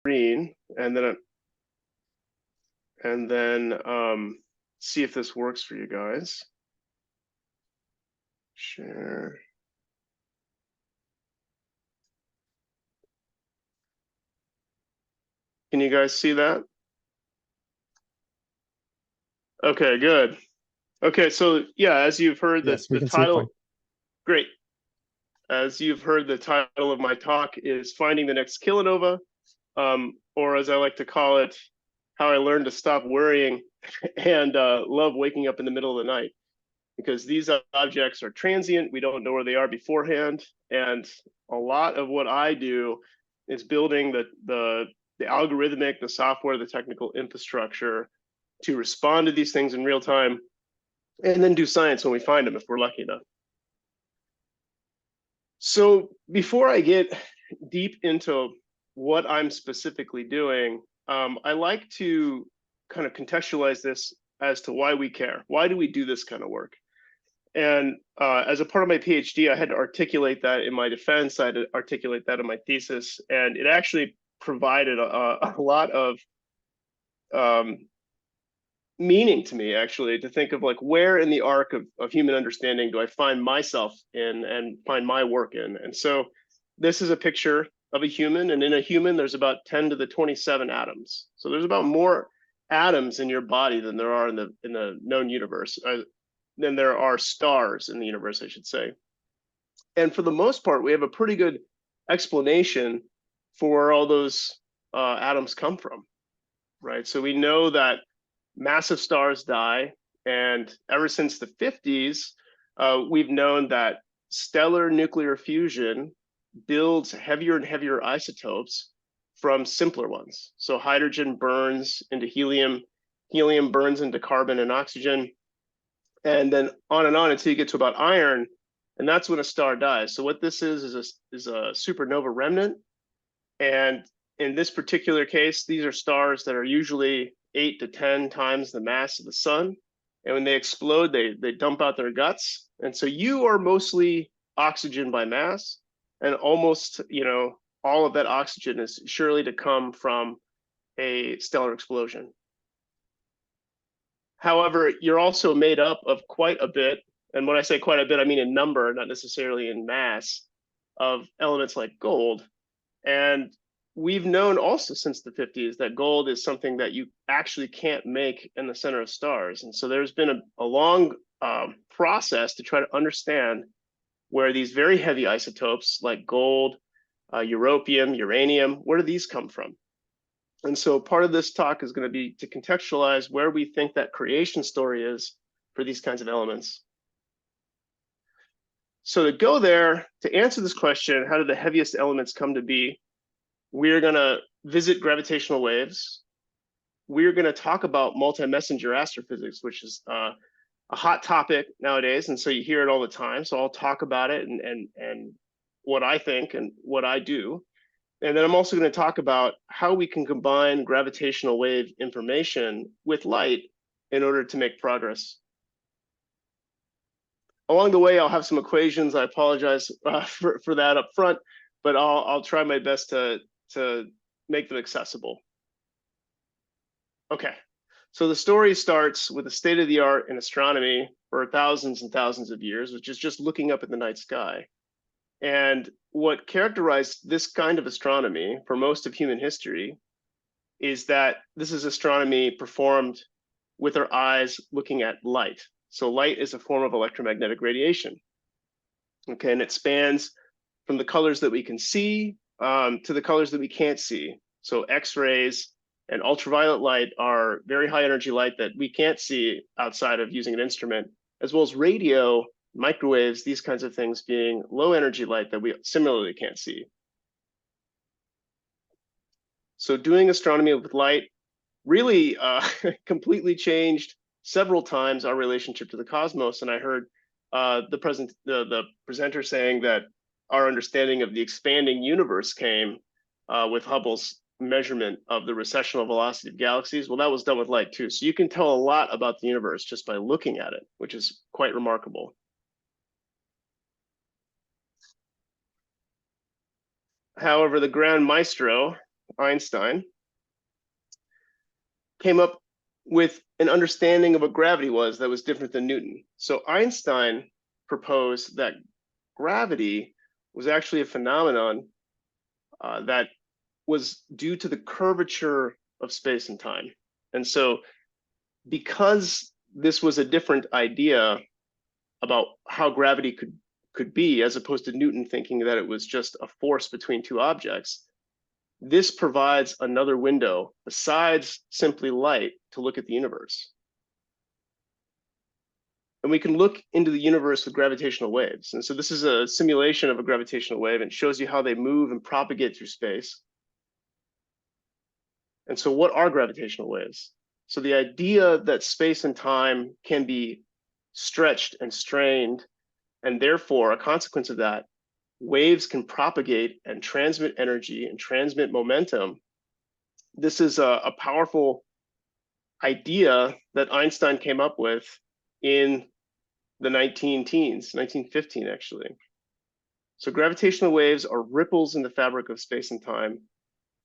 screen and then see if this works for you guys. Share. Can you guys see that? Okay, good. Okay, so yeah, as you've heard, Yes, we the can see it fine. title, great. As you've heard, the title of my talk is Finding the Next Kilonova, or as I like to call it, How I Learned to Stop Worrying and Love Waking Up in the Middle of the Night. Because these objects are transient, we don't know where they are beforehand, and a lot of what I do is building the algorithmic, the software, the technical infrastructure to respond to these things in real time, and then do science when we find them if we're lucky enough. So before I get deep into what I'm specifically doing, I like to kind of contextualize this as to why we care. Why do we do this kind of work? And as a part of my PhD, I had to articulate that in my defense. I had to articulate that in my thesis, and it actually provided a lot of meaning to me, actually, to think of like where in the arc of human understanding do I find myself in and find my work in. And so this is a picture of a human, and in a human, there's about 10 to the 27 atoms. So there's about more atoms in your body than there are in the known universe. Than there are stars in the universe, I should say. And for the most part, we have a pretty good explanation for where all those atoms come from, right? So we know that massive stars die, and ever since the 50s, we've known that stellar nuclear fusion builds heavier and heavier isotopes from simpler ones. So hydrogen burns into helium, helium burns into carbon and oxygen, and then on and on until you get to about iron, and that's when a star dies. So what this is a supernova remnant, and in this particular case, these are stars that are usually 8 to 10 times the mass of the sun, and when they explode, they dump out their guts, and so you are mostly oxygen by mass, and almost all of that oxygen is surely to come from a stellar explosion. However, you're also made up of quite a bit, and when I say quite a bit, I mean in number, not necessarily in mass, of elements like gold. And we've known also since the 50s that gold is something that you actually can't make in the center of stars. And so there's been a long process to try to understand where these very heavy isotopes like gold, europium, uranium, where do these come from? And so part of this talk is going to be to contextualize where we think that creation story is for these kinds of elements. So to go there, to answer this question, how did the heaviest elements come to be? We're going to visit gravitational waves. We're going to talk about multi-messenger astrophysics, which is a hot topic nowadays. And so you hear it all the time. So I'll talk about it and what I think and what I do. And then I'm also going to talk about how we can combine gravitational wave information with light in order to make progress. Along the way, I'll have some equations. I apologize for that up front, but I'll try my best to make them accessible. Okay, so the story starts with the state of the art in astronomy for thousands and thousands of years, which is just looking up at the night sky. And what characterized this kind of astronomy for most of human history is that this is astronomy performed with our eyes looking at light. So light is a form of electromagnetic radiation. Okay, and it spans from the colors that we can see to the colors that we can't see. So X-rays and ultraviolet light are very high energy light that we can't see outside of using an instrument, as well as radio, microwaves, these kinds of things being low energy light that we similarly can't see. So doing astronomy with light really completely changed several times our relationship to the cosmos. And I heard the presenter saying that our understanding of the expanding universe came with Hubble's measurement of the recessional velocity of galaxies. Well, that was done with light too. So you can tell a lot about the universe just by looking at it, which is quite remarkable. However, the Grand Maestro, Einstein, came up with an understanding of what gravity was that was different than Newton. So Einstein proposed that gravity was actually a phenomenon that was due to the curvature of space and time. And so because this was a different idea about how gravity could be, as opposed to Newton thinking that it was just a force between two objects, this provides another window besides simply light to look at the universe. And we can look into the universe with gravitational waves. And so this is a simulation of a gravitational wave, and it shows you how they move and propagate through space. And so what are gravitational waves? So the idea that space and time can be stretched and strained, and therefore a consequence of that, waves can propagate and transmit energy and transmit momentum. This is a powerful idea that Einstein came up with in the 1915 actually. So gravitational waves are ripples in the fabric of space and time.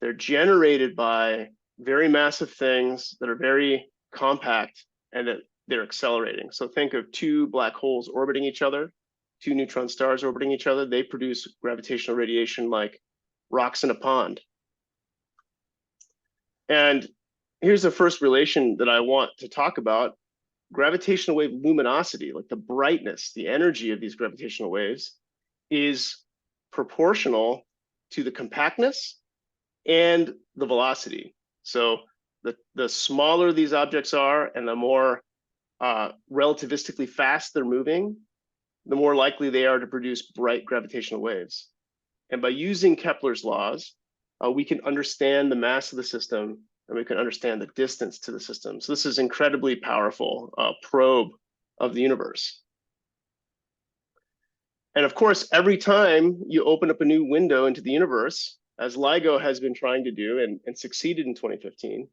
They're generated by very massive things that are very compact and that they're accelerating. So think of two black holes orbiting each other, two neutron stars orbiting each other. They produce gravitational radiation like rocks in a pond. And here's the first relation that I want to talk about. Gravitational wave luminosity, like the brightness, the energy of these gravitational waves, is proportional to the compactness and the velocity. So the smaller these objects are and the more relativistically fast they're moving, the more likely they are to produce bright gravitational waves. And by using Kepler's laws, we can understand the mass of the system and we can understand the distance to the system. So this is incredibly powerful probe of the universe. And of course, every time you open up a new window into the universe, as LIGO has been trying to do and succeeded in 2015,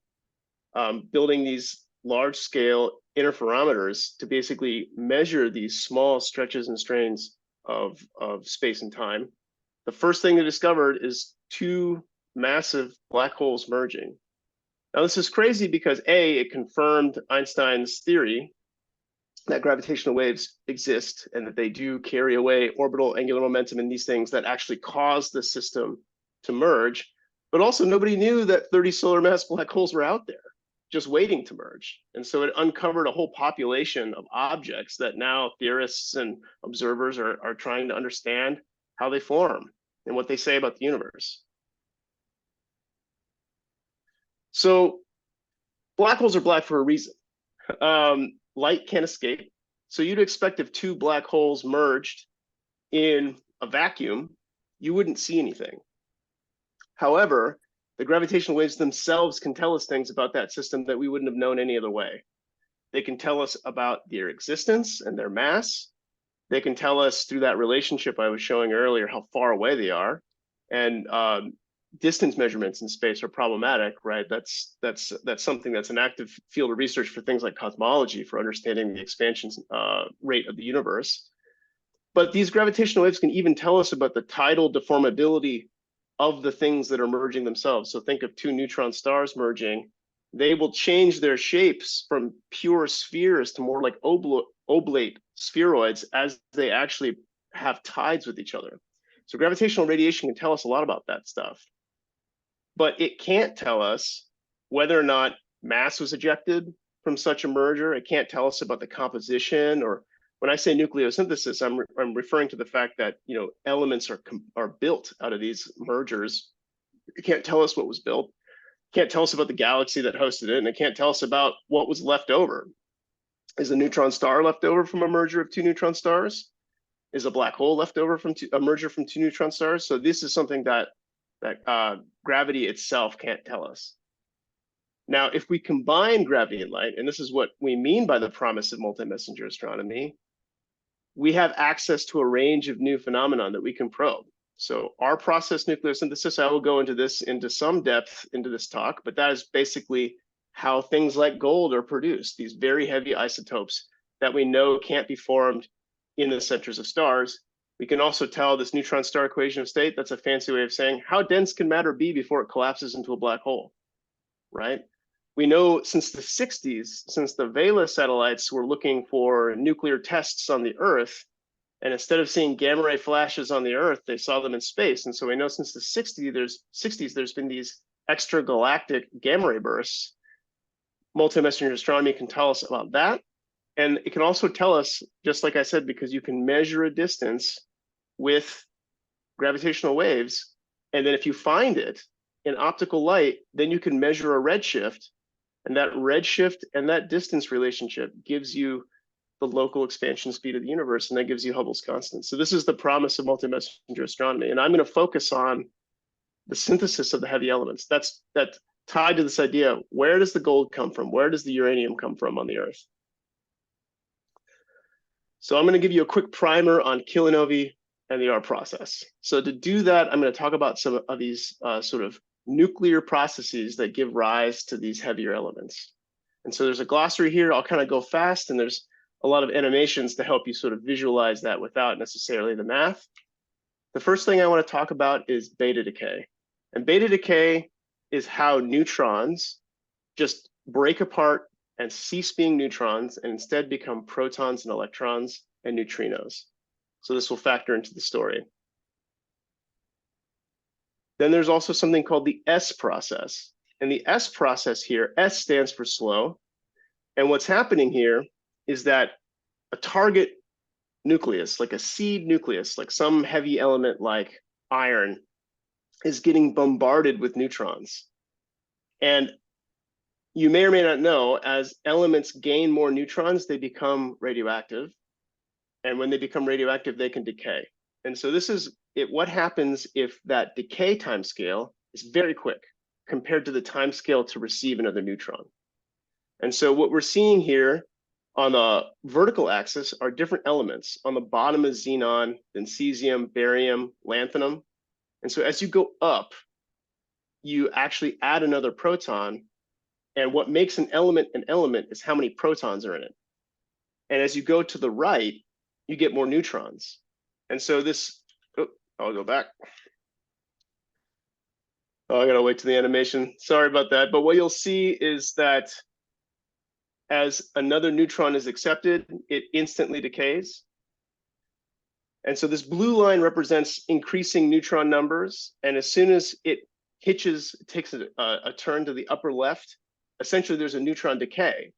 building these large-scale interferometers to basically measure these small stretches and strains of space and time. The first thing they discovered is two massive black holes merging. Now, this is crazy because A, it confirmed Einstein's theory that gravitational waves exist and that they do carry away orbital angular momentum and these things that actually cause the system to merge. But also nobody knew that 30 solar mass black holes were out there just waiting to merge. And so it uncovered a whole population of objects that now theorists and observers are trying to understand how they form and what they say about the universe. So black holes are black for a reason. Light can't escape. So you'd expect if two black holes merged in a vacuum, you wouldn't see anything. However, the gravitational waves themselves can tell us things about that system that we wouldn't have known any other way. They can tell us about their existence and their mass. They can tell us through that relationship I was showing earlier how far away they are. And distance measurements in space are problematic, right? That's something that's an active field of research for things like cosmology, for understanding the expansion rate of the universe. But these gravitational waves can even tell us about the tidal deformability of the things that are merging themselves. So think of two neutron stars merging. They will change their shapes from pure spheres to more like oblate spheroids as they actually have tides with each other. So gravitational radiation can tell us a lot about that stuff. But it can't tell us whether or not mass was ejected from such a merger. It can't tell us about the composition, or when I say nucleosynthesis, I'm referring to the fact that elements are built out of these mergers. It can't tell us what was built. It can't tell us about the galaxy that hosted it, and it can't tell us about what was left over. Is a neutron star left over from a merger of two neutron stars? Is a black hole left over from a merger from two neutron stars? So this is something that gravity itself can't tell us. Now, if we combine gravity and light, and this is what we mean by the promise of multi-messenger astronomy, we have access to a range of new phenomena that we can probe. So our process nucleosynthesis, I will go into this into some depth into this talk, but that is basically how things like gold are produced, these very heavy isotopes that we know can't be formed in the centers of stars. We can also tell this neutron star equation of state, that's a fancy way of saying how dense can matter be before it collapses into a black hole, right? We know since the 60s, since the Vela satellites were looking for nuclear tests on the Earth, and instead of seeing gamma ray flashes on the Earth, they saw them in space. And so we know since the 60s, there's been these extragalactic gamma ray bursts. Multi-messenger astronomy can tell us about that. And it can also tell us, just like I said, because you can measure a distance with gravitational waves. And then if you find it in optical light, then you can measure a redshift. And that redshift and that distance relationship gives you the local expansion speed of the universe, and that gives you Hubble's constant. So this is the promise of multi-messenger astronomy. And I'm going to focus on the synthesis of the heavy elements. That's tied to this idea, where does the gold come from? Where does the uranium come from on the Earth? So I'm going to give you a quick primer on Kilonova and the R process. So to do that, I'm going to talk about some of these sort of nuclear processes that give rise to these heavier elements. And so there's a glossary here. I'll kind of go fast, and there's a lot of animations to help you sort of visualize that without necessarily the math. The first thing I want to talk about is beta decay. And beta decay is how neutrons just break apart and cease being neutrons and instead become protons and electrons and neutrinos. So this will factor into the story. Then there's also something called the S process. And the S process here, S stands for slow. And what's happening here is that a target nucleus, like a seed nucleus, like some heavy element like iron, is getting bombarded with neutrons. And you may or may not know, as elements gain more neutrons, they become radioactive. And when they become radioactive, they can decay. And so this is what happens if that decay time scale is very quick compared to the time scale to receive another neutron. And so what we're seeing here on the vertical axis are different elements. On the bottom is xenon, then cesium, barium, lanthanum. And so as you go up, you actually add another proton. And what makes an element is how many protons are in it. And as you go to the right, you get more neutrons. And so this, I'll go back. Oh, I gotta wait to the animation. Sorry about that. But what you'll see is that as another neutron is accepted, it instantly decays. And so this blue line represents increasing neutron numbers. And as soon as it takes a turn to the upper left, essentially there's a neutron decay.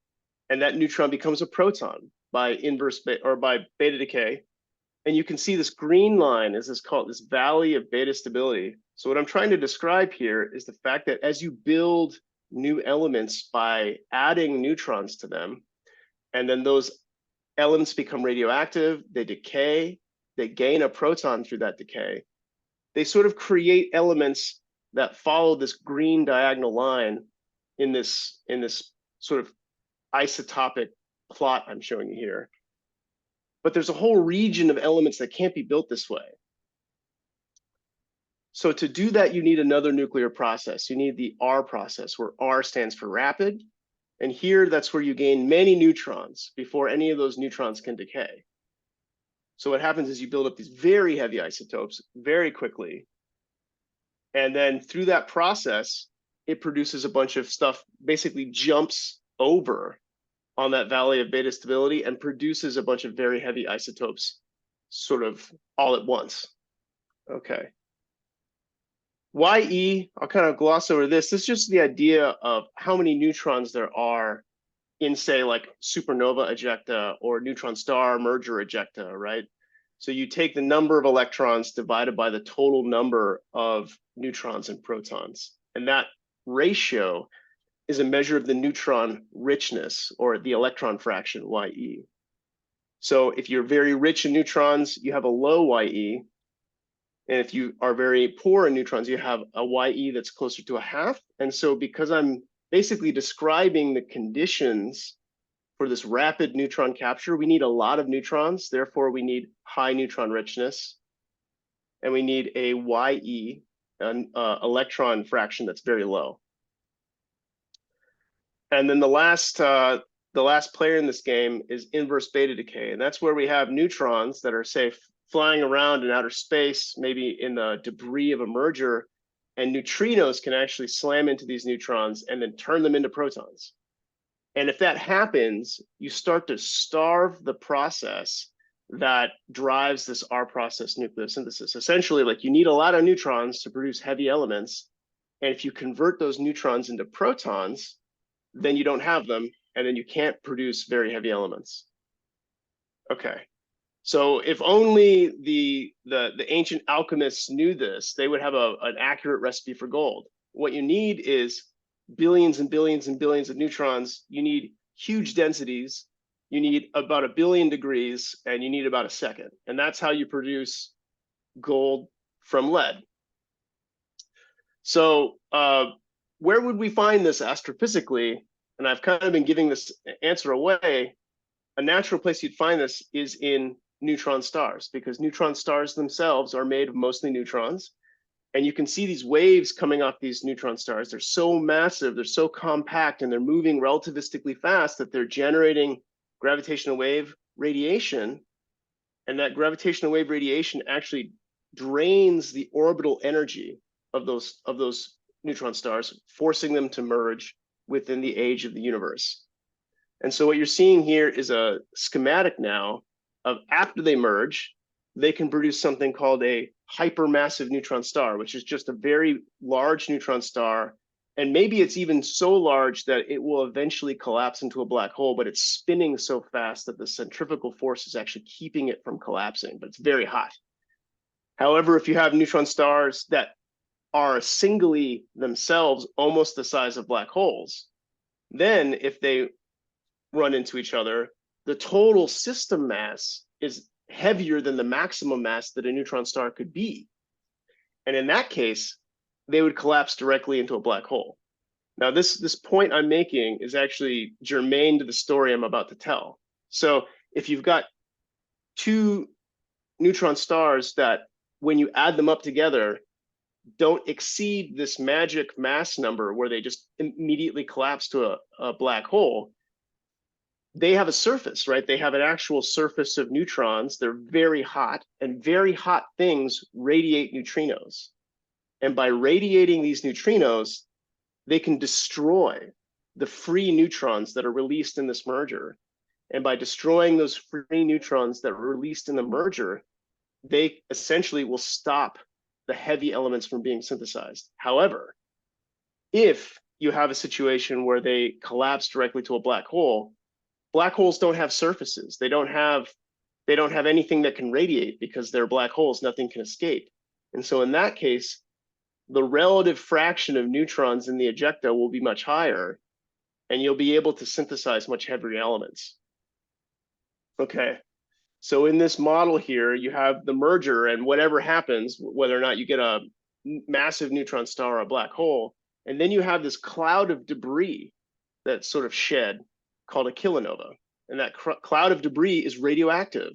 And that neutron becomes a proton by beta decay. And you can see this green line is called this valley of beta stability. So what I'm trying to describe here is the fact that as you build new elements by adding neutrons to them, and then those elements become radioactive, they decay, they gain a proton through that decay, they sort of create elements that follow this green diagonal line in this sort of isotopic plot I'm showing you here. But there's a whole region of elements that can't be built this way. So to do that, you need another nuclear process. You need the R process, where R stands for rapid. And here, that's where you gain many neutrons before any of those neutrons can decay. So what happens is you build up these very heavy isotopes very quickly. And then through that process, it produces a bunch of stuff, basically jumps over on that valley of beta stability and produces a bunch of very heavy isotopes sort of all at once. Okay. YE, I'll kind of gloss over this. This is just the idea of how many neutrons there are in, say, like supernova ejecta or neutron star merger ejecta, right? So you take the number of electrons divided by the total number of neutrons and protons. And that ratio is a measure of the neutron richness, or the electron fraction, YE. So if you're very rich in neutrons, you have a low YE. And if you are very poor in neutrons, you have a YE that's closer to a half. And so because I'm basically describing the conditions for this rapid neutron capture, we need a lot of neutrons. Therefore, we need high neutron richness. And we need a YE, an electron fraction that's very low. And then the last player in this game is inverse beta decay. And that's where we have neutrons that are, say, flying around in outer space, maybe in the debris of a merger, and neutrinos can actually slam into these neutrons and then turn them into protons. And if that happens, you start to starve the process that drives this R process nucleosynthesis. Essentially, like, you need a lot of neutrons to produce heavy elements. And if you convert those neutrons into protons, then you don't have them, and then you can't produce very heavy elements. Okay. So if only the ancient alchemists knew this, they would have an accurate recipe for gold. What you need is billions and billions and billions of neutrons. You need huge densities. You need about 1 billion degrees, and you need about a second. And that's how you produce gold from lead. So where would we find this astrophysically? And I've kind of been giving this answer away. A natural place you'd find this is in neutron stars, because neutron stars themselves are made of mostly neutrons. And you can see these waves coming off these neutron stars. They're so massive, they're so compact, and they're moving relativistically fast that they're generating gravitational wave radiation. And that gravitational wave radiation actually drains the orbital energy of those neutron stars, forcing them to merge within the age of the universe. And so what you're seeing here is a schematic now of, after they merge, they can produce something called a hypermassive neutron star, which is just a very large neutron star. And maybe it's even so large that it will eventually collapse into a black hole, but it's spinning so fast that the centrifugal force is actually keeping it from collapsing, but it's very hot. However, if you have neutron stars that are singly themselves almost the size of black holes, then if they run into each other, the total system mass is heavier than the maximum mass that a neutron star could be. And in that case, they would collapse directly into a black hole. Now, this point I'm making is actually germane to the story I'm about to tell. So if you've got two neutron stars that, when you add them up together, don't exceed this magic mass number where they just immediately collapse to a black hole, they have a surface, right? They have an actual surface of neutrons. They're very hot, and very hot things radiate neutrinos. And by radiating these neutrinos, they can destroy the free neutrons that are released in this merger. And by destroying those free neutrons that are released in the merger, they essentially will stop the heavy elements from being synthesized. However, if you have a situation where they collapse directly to a black holes don't have surfaces. They don't have anything that can radiate, because they're black holes, nothing can escape. And so in that case, the relative fraction of neutrons in the ejecta will be much higher, and you'll be able to synthesize much heavier elements. Okay, so in this model here, you have the merger, and whatever happens, whether or not you get a massive neutron star or a black hole, and then you have this cloud of debris that's sort of shed, called a kilonova. And that cloud of debris is radioactive.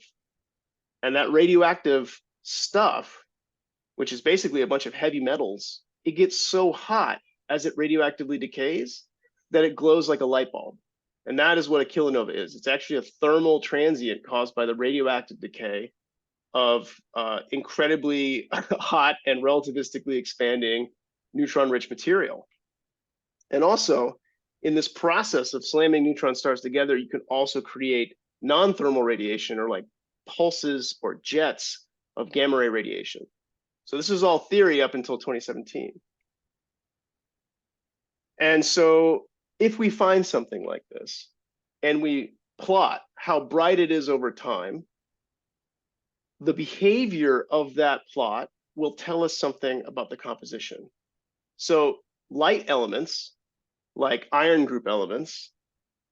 And that radioactive stuff, which is basically a bunch of heavy metals, it gets so hot as it radioactively decays that it glows like a light bulb. And that is what a kilonova is. It's actually a thermal transient caused by the radioactive decay of incredibly hot and relativistically expanding neutron-rich material. And also, in this process of slamming neutron stars together, you can also create non-thermal radiation, or like pulses or jets of gamma ray radiation. So this is all theory up until 2017. And so if we find something like this and we plot how bright it is over time, the behavior of that plot will tell us something about the composition. So light elements, like iron group elements,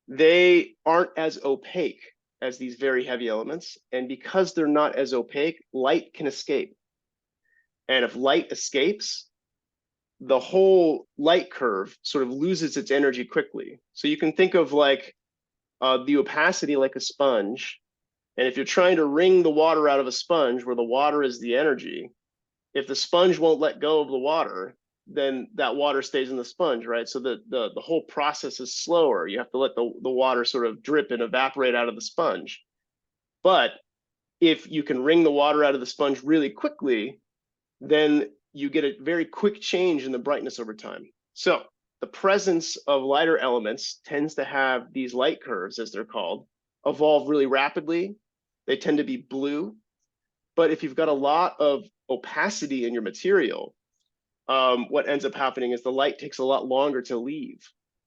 they aren't as opaque as these very heavy elements. And because they're not as opaque, light can escape. And if light escapes, the whole light curve sort of loses its energy quickly. So you can think of like the opacity like a sponge. And if you're trying to wring the water out of a sponge where the water is the energy, if the sponge won't let go of the water, then that water stays in the sponge, right? So the whole process is slower. You have to let the water sort of drip and evaporate out of the sponge. But if you can wring the water out of the sponge really quickly, then you get a very quick change in the brightness over time. So the presence of lighter elements tends to have these light curves, as they're called, evolve really rapidly. They tend to be blue. But if you've got a lot of opacity in your material, what ends up happening is the light takes a lot longer to leave.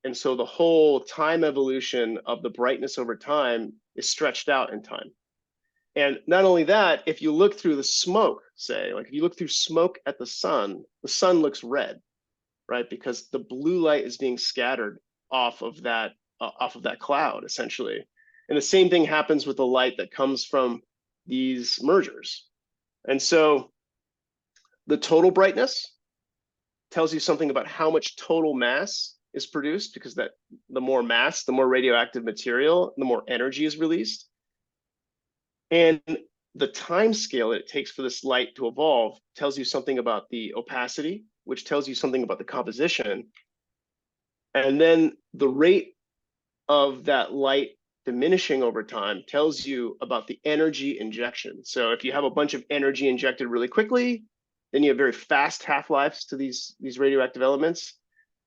And so the whole time evolution of the brightness over time is stretched out in time. And not only that, if you look through the smoke, say, like if you look through smoke at the sun looks red, right? Because the blue light is being scattered off of that cloud, essentially. And the same thing happens with the light that comes from these mergers. And so the total brightness tells you something about how much total mass is produced, because that the more mass, the more radioactive material, the more energy is released. And the time scale that it takes for this light to evolve tells you something about the opacity, which tells you something about the composition. And then the rate of that light diminishing over time tells you about the energy injection. So if you have a bunch of energy injected really quickly, then you have very fast half-lives to these radioactive elements.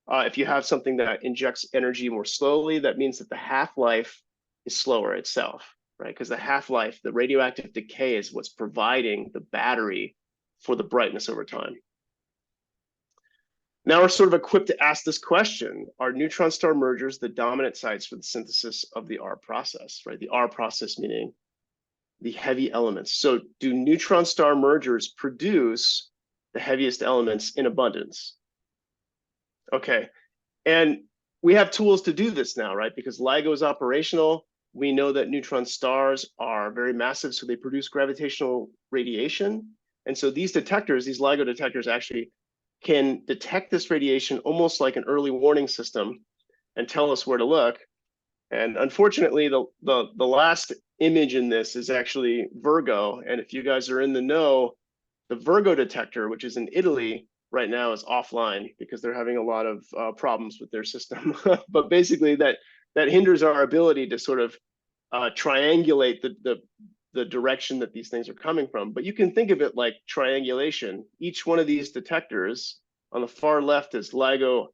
If you have something that injects energy more slowly, that means that the half-life is slower itself, right? Because the half-life, the radioactive decay, is what's providing the battery for the brightness over time. Now we're sort of equipped to ask this question: are neutron star mergers the dominant sites for the synthesis of the R process, right? The R process meaning the heavy elements. So do neutron star mergers produce the heaviest elements in abundance? Okay, and we have tools to do this now, right? Because LIGO is operational. We know that neutron stars are very massive, so they produce gravitational radiation. And so these detectors, these LIGO detectors, actually can detect this radiation almost like an early warning system and tell us where to look. And unfortunately, the last image in this is actually Virgo. And if you guys are in the know, the Virgo detector, which is in Italy right now, is offline because they're having a lot of problems with their system. But basically, that hinders our ability to sort of triangulate the direction that these things are coming from. But you can think of it like triangulation. Each one of these detectors, on the far left is LIGO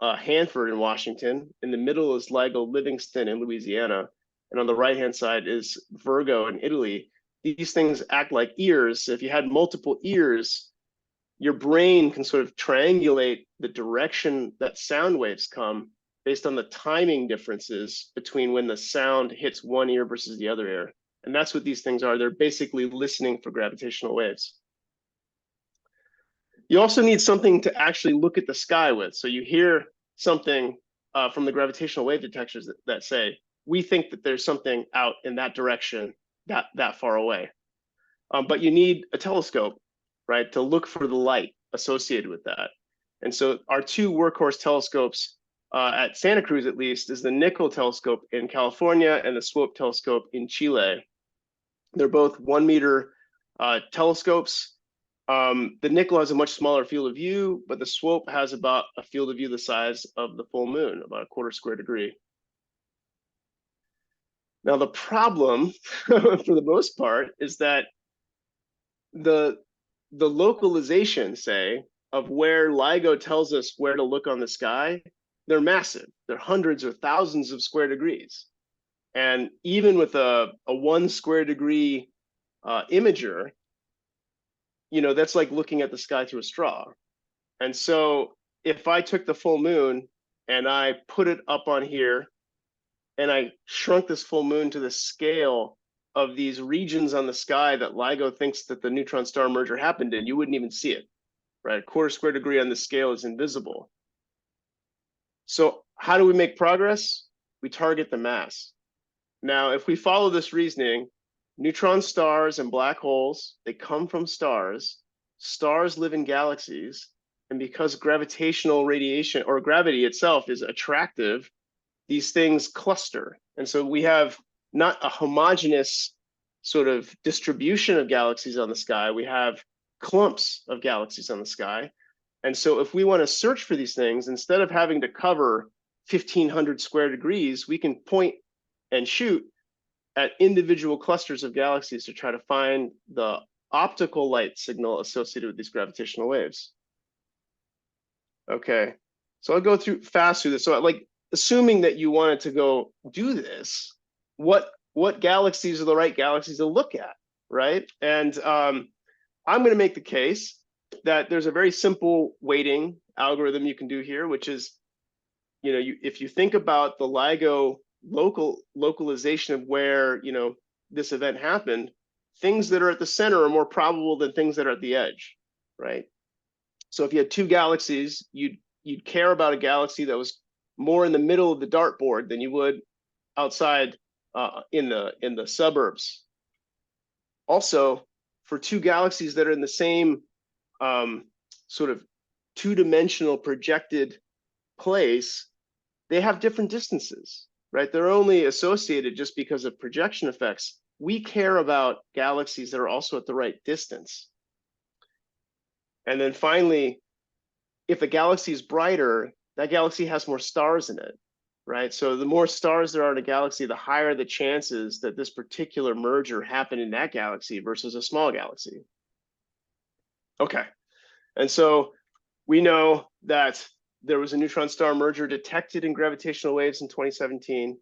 Hanford in Washington. In the middle is LIGO Livingston in Louisiana. And on the right-hand side is Virgo in Italy. These things act like ears. If you had multiple ears, your brain can sort of triangulate the direction that sound waves come based on the timing differences between when the sound hits one ear versus the other ear. And that's what these things are. They're basically listening for gravitational waves. You also need something to actually look at the sky with. So you hear something from the gravitational wave detectors that say, we think that there's something out in that direction that far away. But you need a telescope, right, to look for the light associated with that. And so our two workhorse telescopes at Santa Cruz, at least, is the Nickel telescope in California and the SWOPE telescope in Chile. They're both 1 meter telescopes. The Nickel has a much smaller field of view, but the SWOPE has about a field of view the size of the full moon, about a quarter square degree. Now, the problem, for the most part, is that the localization, say, of where LIGO tells us where to look on the sky, they're massive. They're hundreds or thousands of square degrees. And even with a 1 square degree imager, you know, that's like looking at the sky through a straw. And so if I took the full moon and I put it up on here and I shrunk this full moon to the scale of these regions on the sky that LIGO thinks that the neutron star merger happened in, you wouldn't even see it, right? A quarter square degree on the scale is invisible. So how do we make progress? We target the mass. Now, if we follow this reasoning, neutron stars and black holes, they come from stars. Stars live in galaxies. And because gravitational radiation or gravity itself is attractive, these things cluster. And so we have not a homogeneous sort of distribution of galaxies on the sky. We have clumps of galaxies on the sky. And so if we want to search for these things, instead of having to cover 1,500 square degrees, we can point and shoot at individual clusters of galaxies to try to find the optical light signal associated with these gravitational waves. Okay, so I'll go through fast through this. So like, assuming that you wanted to go do this, what galaxies are the right galaxies to look at, right? And I'm going to make the case that there's a very simple weighting algorithm you can do here, which is, if you think about the LIGO localization of where, this event happened, things that are at the center are more probable than things that are at the edge, right? So if you had two galaxies, you'd care about a galaxy that was more in the middle of the dartboard than you would outside in the suburbs. Also, for two galaxies that are in the same sort of two-dimensional projected place, they have different distances, right? They're only associated just because of projection effects. We care about galaxies that are also at the right distance. And then finally, if a galaxy is brighter, that galaxy has more stars in it, right? So the more stars there are in a galaxy, the higher the chances that this particular merger happened in that galaxy versus a small galaxy. Okay, and so we know that there was a neutron star merger detected in gravitational waves in 2017.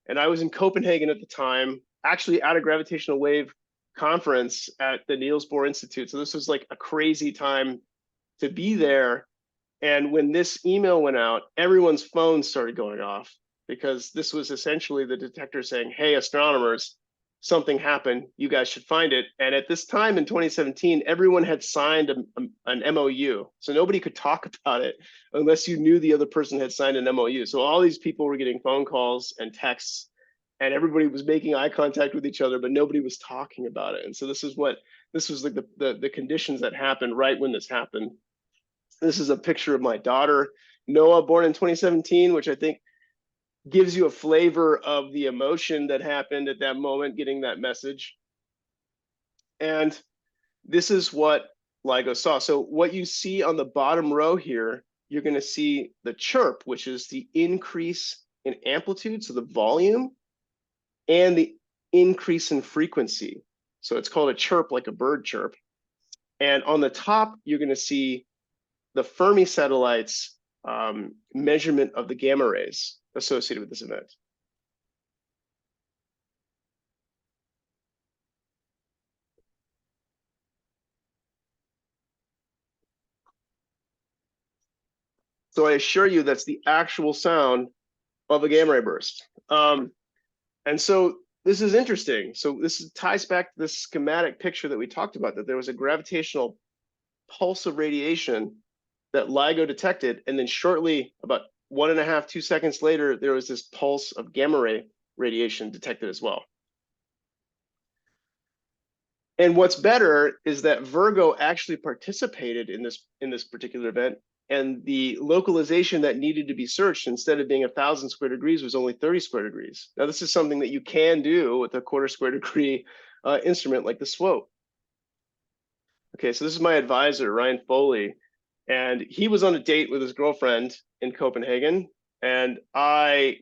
And I was in Copenhagen at the time, actually at a gravitational wave conference at the Niels Bohr Institute. So this was like a crazy time to be there. And when this email went out, everyone's phones started going off, because this was essentially the detector saying, hey, astronomers, something happened, you guys should find it. And at this time in 2017, everyone had signed an MOU. So nobody could talk about it unless you knew the other person had signed an MOU. So all these people were getting phone calls and texts, and everybody was making eye contact with each other, but nobody was talking about it. And so this was like the conditions that happened right when this happened. This is a picture of my daughter, Noah, born in 2017, which I think gives you a flavor of the emotion that happened at that moment, getting that message. And this is what LIGO saw. So what you see on the bottom row here, you're going to see the chirp, which is the increase in amplitude, so the volume, and the increase in frequency. So it's called a chirp, like a bird chirp. And on the top, you're going to see the Fermi satellites measurement of the gamma rays associated with this event. So I assure you that's the actual sound of a gamma ray burst. And so this is interesting. So this ties back to this schematic picture that we talked about, that there was a gravitational pulse of radiation that LIGO detected, and then shortly, about 1.5, 2 seconds later, there was this pulse of gamma ray radiation detected as well. And what's better is that Virgo actually participated in this particular event, and the localization that needed to be searched, instead of being 1,000 square degrees, was only 30 square degrees. Now, this is something that you can do with a 1/4 square degree instrument like the SWOPE. Okay, so this is my advisor, Ryan Foley, and he was on a date with his girlfriend in Copenhagen, and I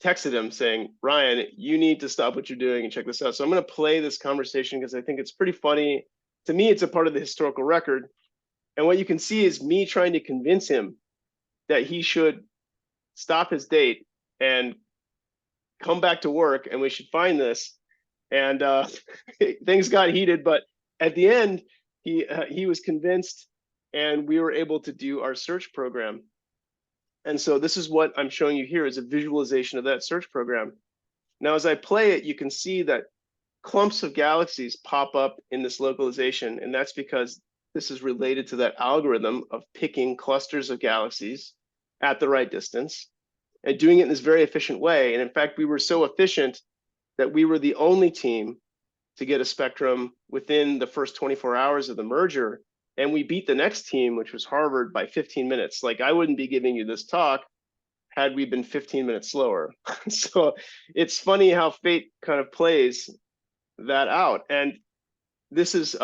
texted him saying, Ryan, you need to stop what you're doing and check this out. So I'm going to play this conversation because I think it's pretty funny. To me, it's a part of the historical record. And what you can see is me trying to convince him that he should stop his date and come back to work, and we should find this. And things got heated, but at the end, he was convinced, and we were able to do our search program. And so this is what I'm showing you here, is a visualization of that search program. Now, as I play it, you can see that clumps of galaxies pop up in this localization, and that's because this is related to that algorithm of picking clusters of galaxies at the right distance and doing it in this very efficient way. And in fact, we were so efficient that we were the only team to get a spectrum within the first 24 hours of the merger. And we beat the next team, which was Harvard, by 15 minutes. Like, I wouldn't be giving you this talk had we been 15 minutes slower. So it's funny how fate kind of plays that out. And this is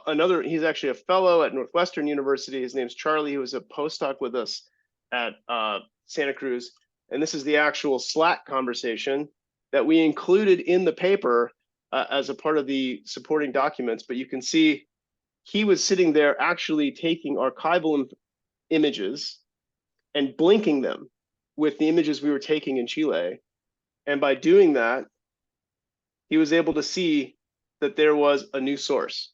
another, he's actually a fellow at Northwestern University. His name's Charlie. He was a postdoc with us at Santa Cruz. And this is the actual Slack conversation. that we included in the paper as a part of the supporting documents. But you can see he was sitting there actually taking archival images and blinking them with the images we were taking in Chile. And by doing that, he was able to see that there was a new source.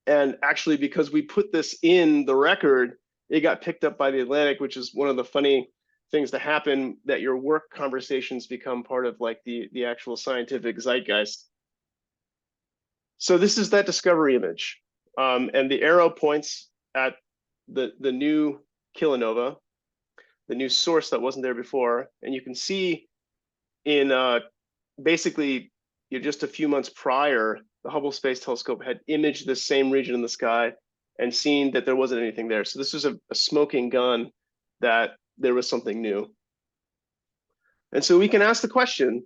And actually, because we put this in the record, it got picked up by the Atlantic, which is one of the funny things to happen, that your work conversations become part of like the actual scientific zeitgeist. So this is that discovery image. And the arrow points at the new Kilonova, the new source that wasn't there before. And you can see in basically just a few months prior, the Hubble Space Telescope had imaged the same region in the sky and seen that there wasn't anything there. So this was a smoking gun that there was something new. And so we can ask the question,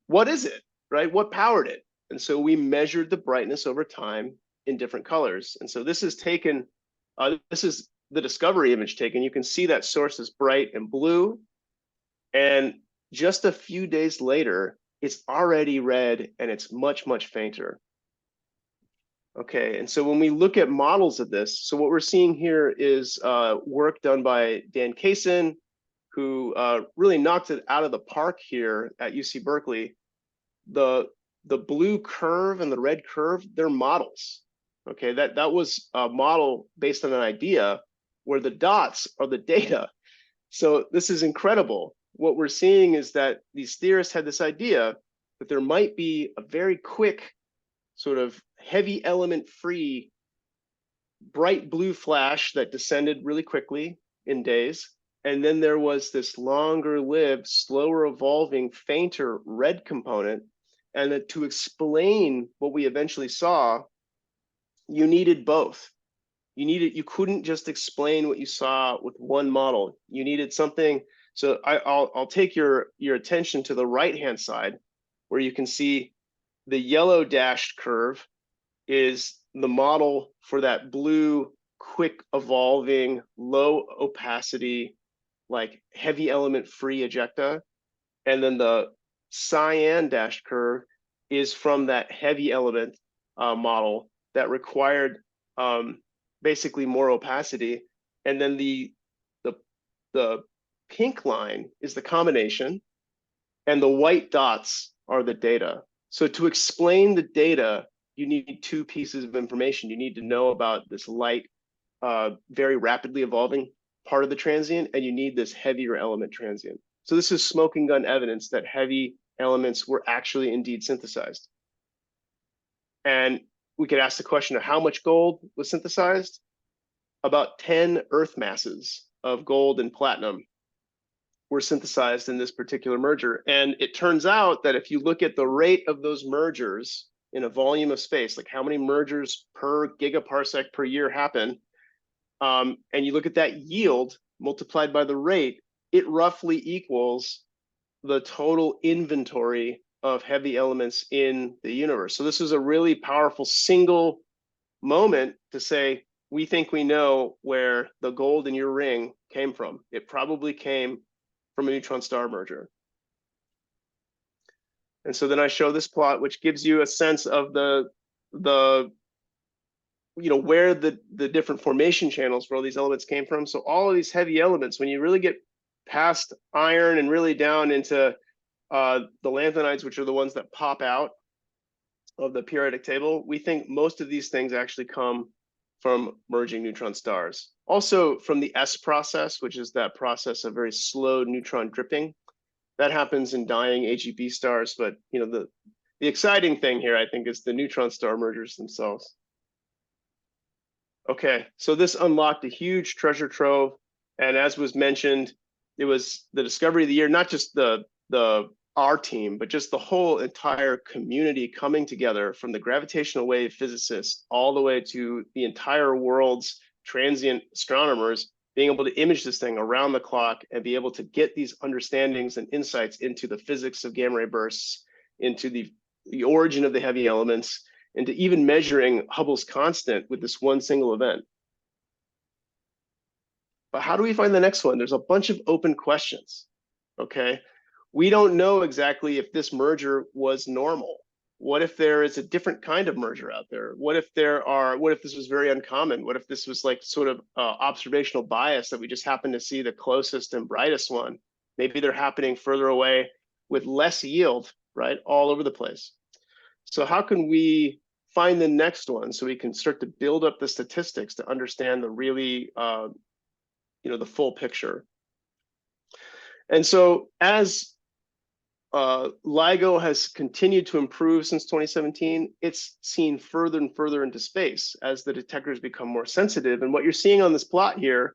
what is it, right? What powered it? And so we measured the brightness over time in different colors. And so this is taken, this is the discovery image taken. You can see that source is bright and blue. And just a few days later, it's already red and it's much, much fainter. Okay, and so when we look at models of this, so what we're seeing here is work done by Dan Kaysen, who really knocked it out of the park here at UC Berkeley. The blue curve and the red curve, they're models. Okay, that was a model based on an idea, where the dots are the data. So this is incredible. What we're seeing is that these theorists had this idea that there might be a very quick, sort of heavy element free, bright blue flash that descended really quickly in days. And then there was this longer lived, slower evolving, fainter red component. And that to explain what we eventually saw, you needed both. You couldn't just explain what you saw with one model. You needed something. So I'll take your attention to the right-hand side, where you can see the yellow dashed curve is the model for that blue, quick evolving, low opacity, like heavy element free ejecta. And then the cyan dashed curve is from that heavy element model that required basically more opacity. And then the pink line is the combination, and the white dots are the data. So to explain the data, you need two pieces of information. You need to know about this light, very rapidly evolving part of the transient, and you need this heavier element transient. So this is smoking gun evidence that heavy elements were actually indeed synthesized. And we could ask the question of how much gold was synthesized. About 10 Earth masses of gold and platinum were synthesized in this particular merger. And it turns out that if you look at the rate of those mergers in a volume of space, like how many mergers per gigaparsec per year happen, and you look at that yield multiplied by the rate, it roughly equals the total inventory of heavy elements in the universe. So this is a really powerful single moment to say, we think we know where the gold in your ring came from. It probably came from a neutron star merger. And so then I show this plot, which gives you a sense of the where the different formation channels for all these elements came from. So all of these heavy elements, when you really get past iron and really down into the lanthanides, which are the ones that pop out of the periodic table, we think most of these things actually come from merging neutron stars. Also from the S process, which is that process of very slow neutron dripping. That happens in dying AGB stars, but the exciting thing here, I think, is the neutron star mergers themselves. Okay, so this unlocked a huge treasure trove, and as was mentioned, it was the discovery of the year, not just our team, but just the whole entire community coming together, from the gravitational wave physicists all the way to the entire world's transient astronomers, being able to image this thing around the clock and be able to get these understandings and insights into the physics of gamma ray bursts, into the origin of the heavy elements, into even measuring Hubble's constant with this one single event. But how do we find the next one? There's a bunch of open questions, okay? we don't know exactly if this merger was normal. What if there is a different kind of merger out there? What if this was very uncommon? What if this was like sort of observational bias that we just happen to see the closest and brightest one? Maybe they're happening further away with less yield, right? All over the place. So how can we find the next one so we can start to build up the statistics to understand the really, the full picture? And so as LIGO has continued to improve since 2017, it's seen further and further into space as the detectors become more sensitive. And what you're seeing on this plot here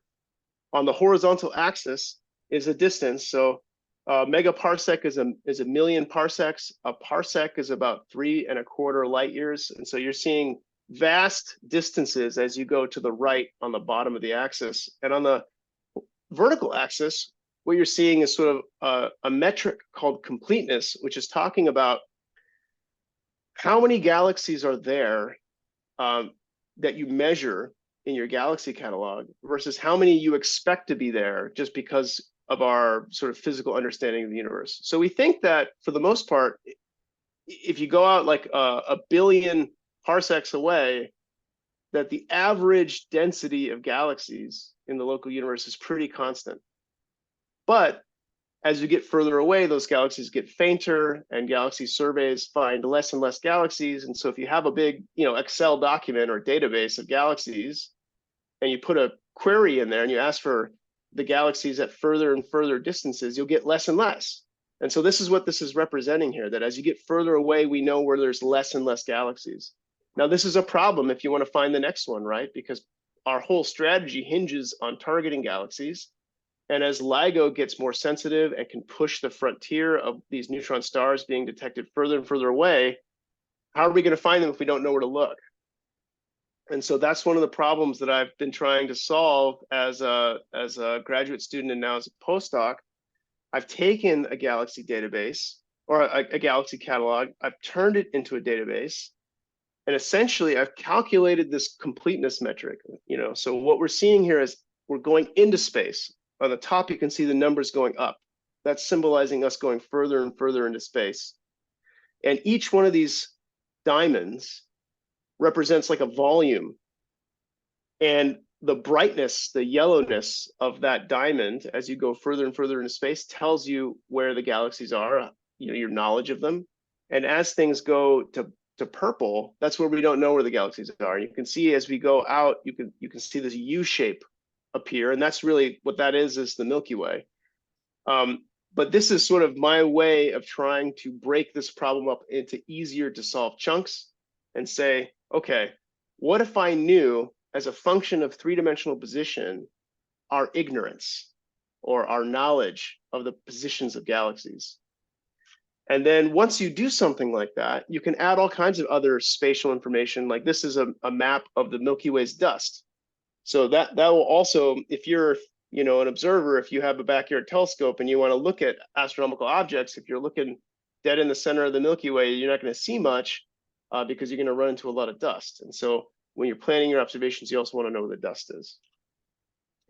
on the horizontal axis is a distance. So megaparsec is a million parsecs. A parsec is about 3¼ light years. And so you're seeing vast distances as you go to the right on the bottom of the axis. And on the vertical axis, what you're seeing is sort of a metric called completeness, which is talking about how many galaxies are there that you measure in your galaxy catalog versus how many you expect to be there just because of our sort of physical understanding of the universe. So we think that for the most part, if you go out like a billion parsecs away, that the average density of galaxies in the local universe is pretty constant. But as you get further away, those galaxies get fainter, and galaxy surveys find less and less galaxies. And so if you have a big, Excel document or database of galaxies, and you put a query in there and you ask for the galaxies at further and further distances, you'll get less and less. And so this is what this is representing here, that as you get further away, we know where there's less and less galaxies. Now, this is a problem if you want to find the next one, right? Because our whole strategy hinges on targeting galaxies. And as LIGO gets more sensitive and can push the frontier of these neutron stars being detected further and further away, how are we going to find them if we don't know where to look? And so that's one of the problems that I've been trying to solve as a graduate student and now as a postdoc. I've taken a galaxy database or a galaxy catalog, I've turned it into a database, and essentially I've calculated this completeness metric. So what we're seeing here is we're going into space. On the top, you can see the numbers going up. That's symbolizing us going further and further into space. And each one of these diamonds represents like a volume. And the brightness, the yellowness of that diamond as you go further and further into space tells you where the galaxies are, your knowledge of them. And as things go to purple, that's where we don't know where the galaxies are. You can see as we go out, you can see this U shape appear, and that's really what that is the Milky Way. But this is sort of my way of trying to break this problem up into easier to solve chunks and say, okay, what if I knew as a function of three-dimensional position our ignorance or our knowledge of the positions of galaxies? And then once you do something like that, you can add all kinds of other spatial information. Like this is a map of the Milky Way's dust. So that will also, if you're an observer, if you have a backyard telescope and you want to look at astronomical objects, if you're looking dead in the center of the Milky Way, you're not going to see much because you're going to run into a lot of dust. And so when you're planning your observations, you also want to know where the dust is.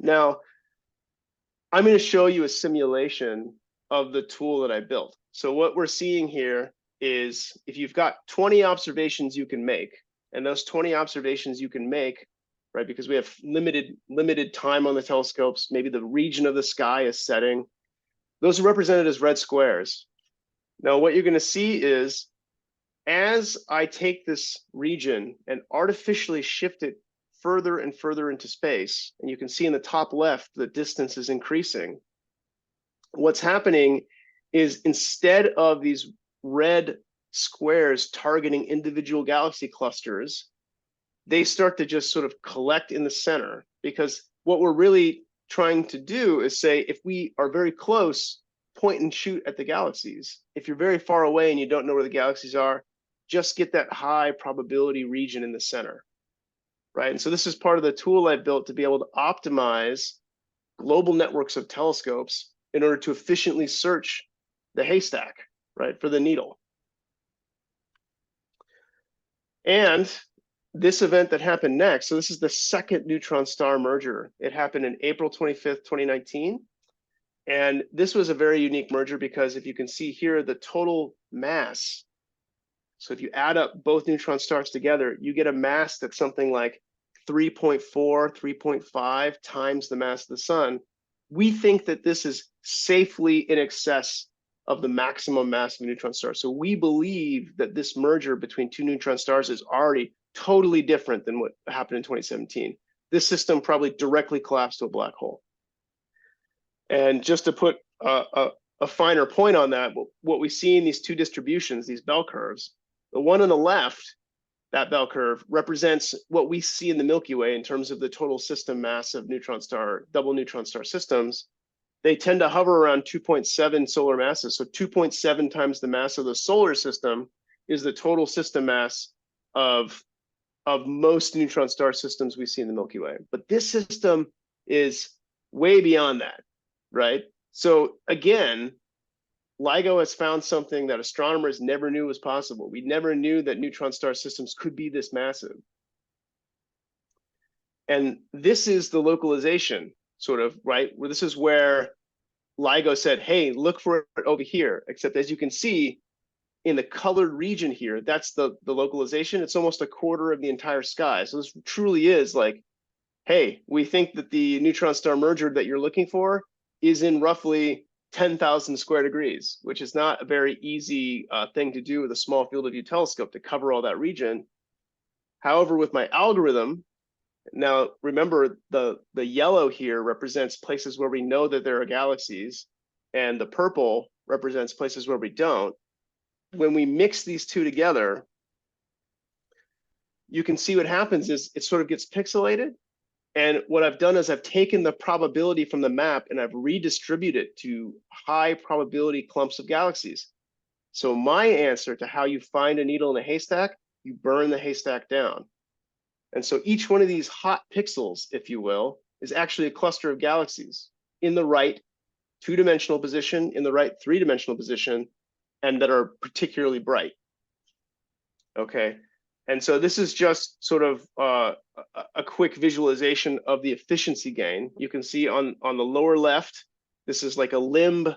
Now, I'm going to show you a simulation of the tool that I built. So what we're seeing here is if you've got 20 observations you can make, and those 20 observations you can make, right, because we have limited time on the telescopes, maybe the region of the sky is setting, those are represented as red squares. Now, what you're going to see is as I take this region and artificially shift it further and further into space, and you can see in the top left, the distance is increasing. What's happening is instead of these red squares targeting individual galaxy clusters, they start to just sort of collect in the center, because what we're really trying to do is say, if we are very close, point and shoot at the galaxies. If you're very far away and you don't know where the galaxies are, just get that high probability region in the center, right? And so this is part of the tool I built to be able to optimize global networks of telescopes in order to efficiently search the haystack, right, for the needle. And this event that happened next, so this is the second neutron star merger. It happened in April 25th, 2019. And this was a very unique merger because if you can see here, the total mass, so if you add up both neutron stars together, you get a mass that's something like 3.4, 3.5 times the mass of the sun. We think that this is safely in excess of the maximum mass of a neutron star. So we believe that this merger between two neutron stars is already totally different than what happened in 2017. This system probably directly collapsed to a black hole. And just to put a finer point on that, what we see in these two distributions, these bell curves, the one on the left, that bell curve, represents what we see in the Milky Way in terms of the total system mass of double neutron star systems. They tend to hover around 2.7 solar masses. So 2.7 times the mass of the solar system is the total system mass of most neutron star systems we see in the Milky Way. But this system is way beyond that, right? So again, LIGO has found something that astronomers never knew was possible. We never knew that neutron star systems could be this massive. And this is the localization, sort of, right? Where this is where LIGO said, hey, look for it over here. Except as you can see, in the colored region here, that's the localization. It's almost a quarter of the entire sky. So this truly is like, hey, we think that the neutron star merger that you're looking for is in roughly 10,000 square degrees, which is not a very easy thing to do with a small field of view telescope to cover all that region. However, with my algorithm, now remember the yellow here represents places where we know that there are galaxies, and the purple represents places where we don't. When we mix these two together, you can see what happens is it sort of gets pixelated. And what I've done is I've taken the probability from the map and I've redistributed it to high probability clumps of galaxies. So my answer to how you find a needle in a haystack, you burn the haystack down. And so each one of these hot pixels, if you will, is actually a cluster of galaxies in the right two-dimensional position, in the right three-dimensional position, and that are particularly bright. Okay. And so this is just sort of a quick visualization of the efficiency gain. You can see on the lower left, this is like a limb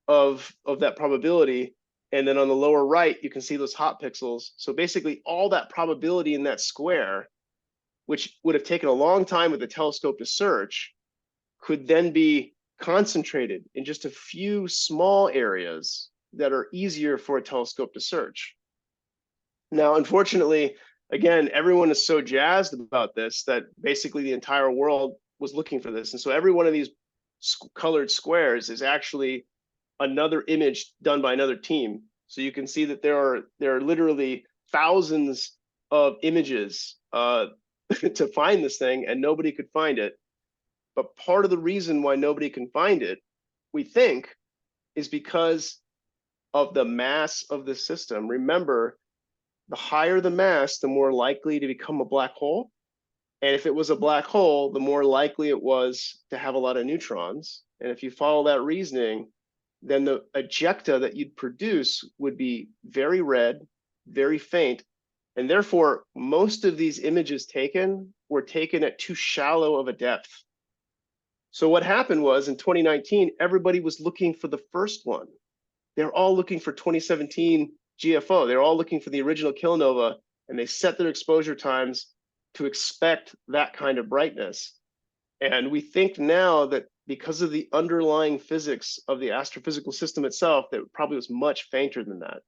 of that probability. And then on the lower right, you can see those hot pixels. So basically all that probability in that square, which would have taken a long time with the telescope to search, could then be concentrated in just a few small areas that are easier for a telescope to search. Now, unfortunately, again, everyone is so jazzed about this that basically the entire world was looking for this. And so every one of these colored squares is actually another image done by another team. So you can see that there are literally thousands of images to find this thing, and nobody could find it. But part of the reason why nobody can find it, we think, is because of the mass of the system. Remember, the higher the mass, the more likely to become a black hole. And if it was a black hole, the more likely it was to have a lot of neutrons. And if you follow that reasoning, then the ejecta that you'd produce would be very red, very faint. And therefore, most of these images taken were taken at too shallow of a depth. So what happened was in 2019, everybody was looking for the first one. They're all looking for 2017 GFO. They're all looking for the original Kilonova, and they set their exposure times to expect that kind of brightness. And we think now that because of the underlying physics of the astrophysical system itself, that it probably was much fainter than that.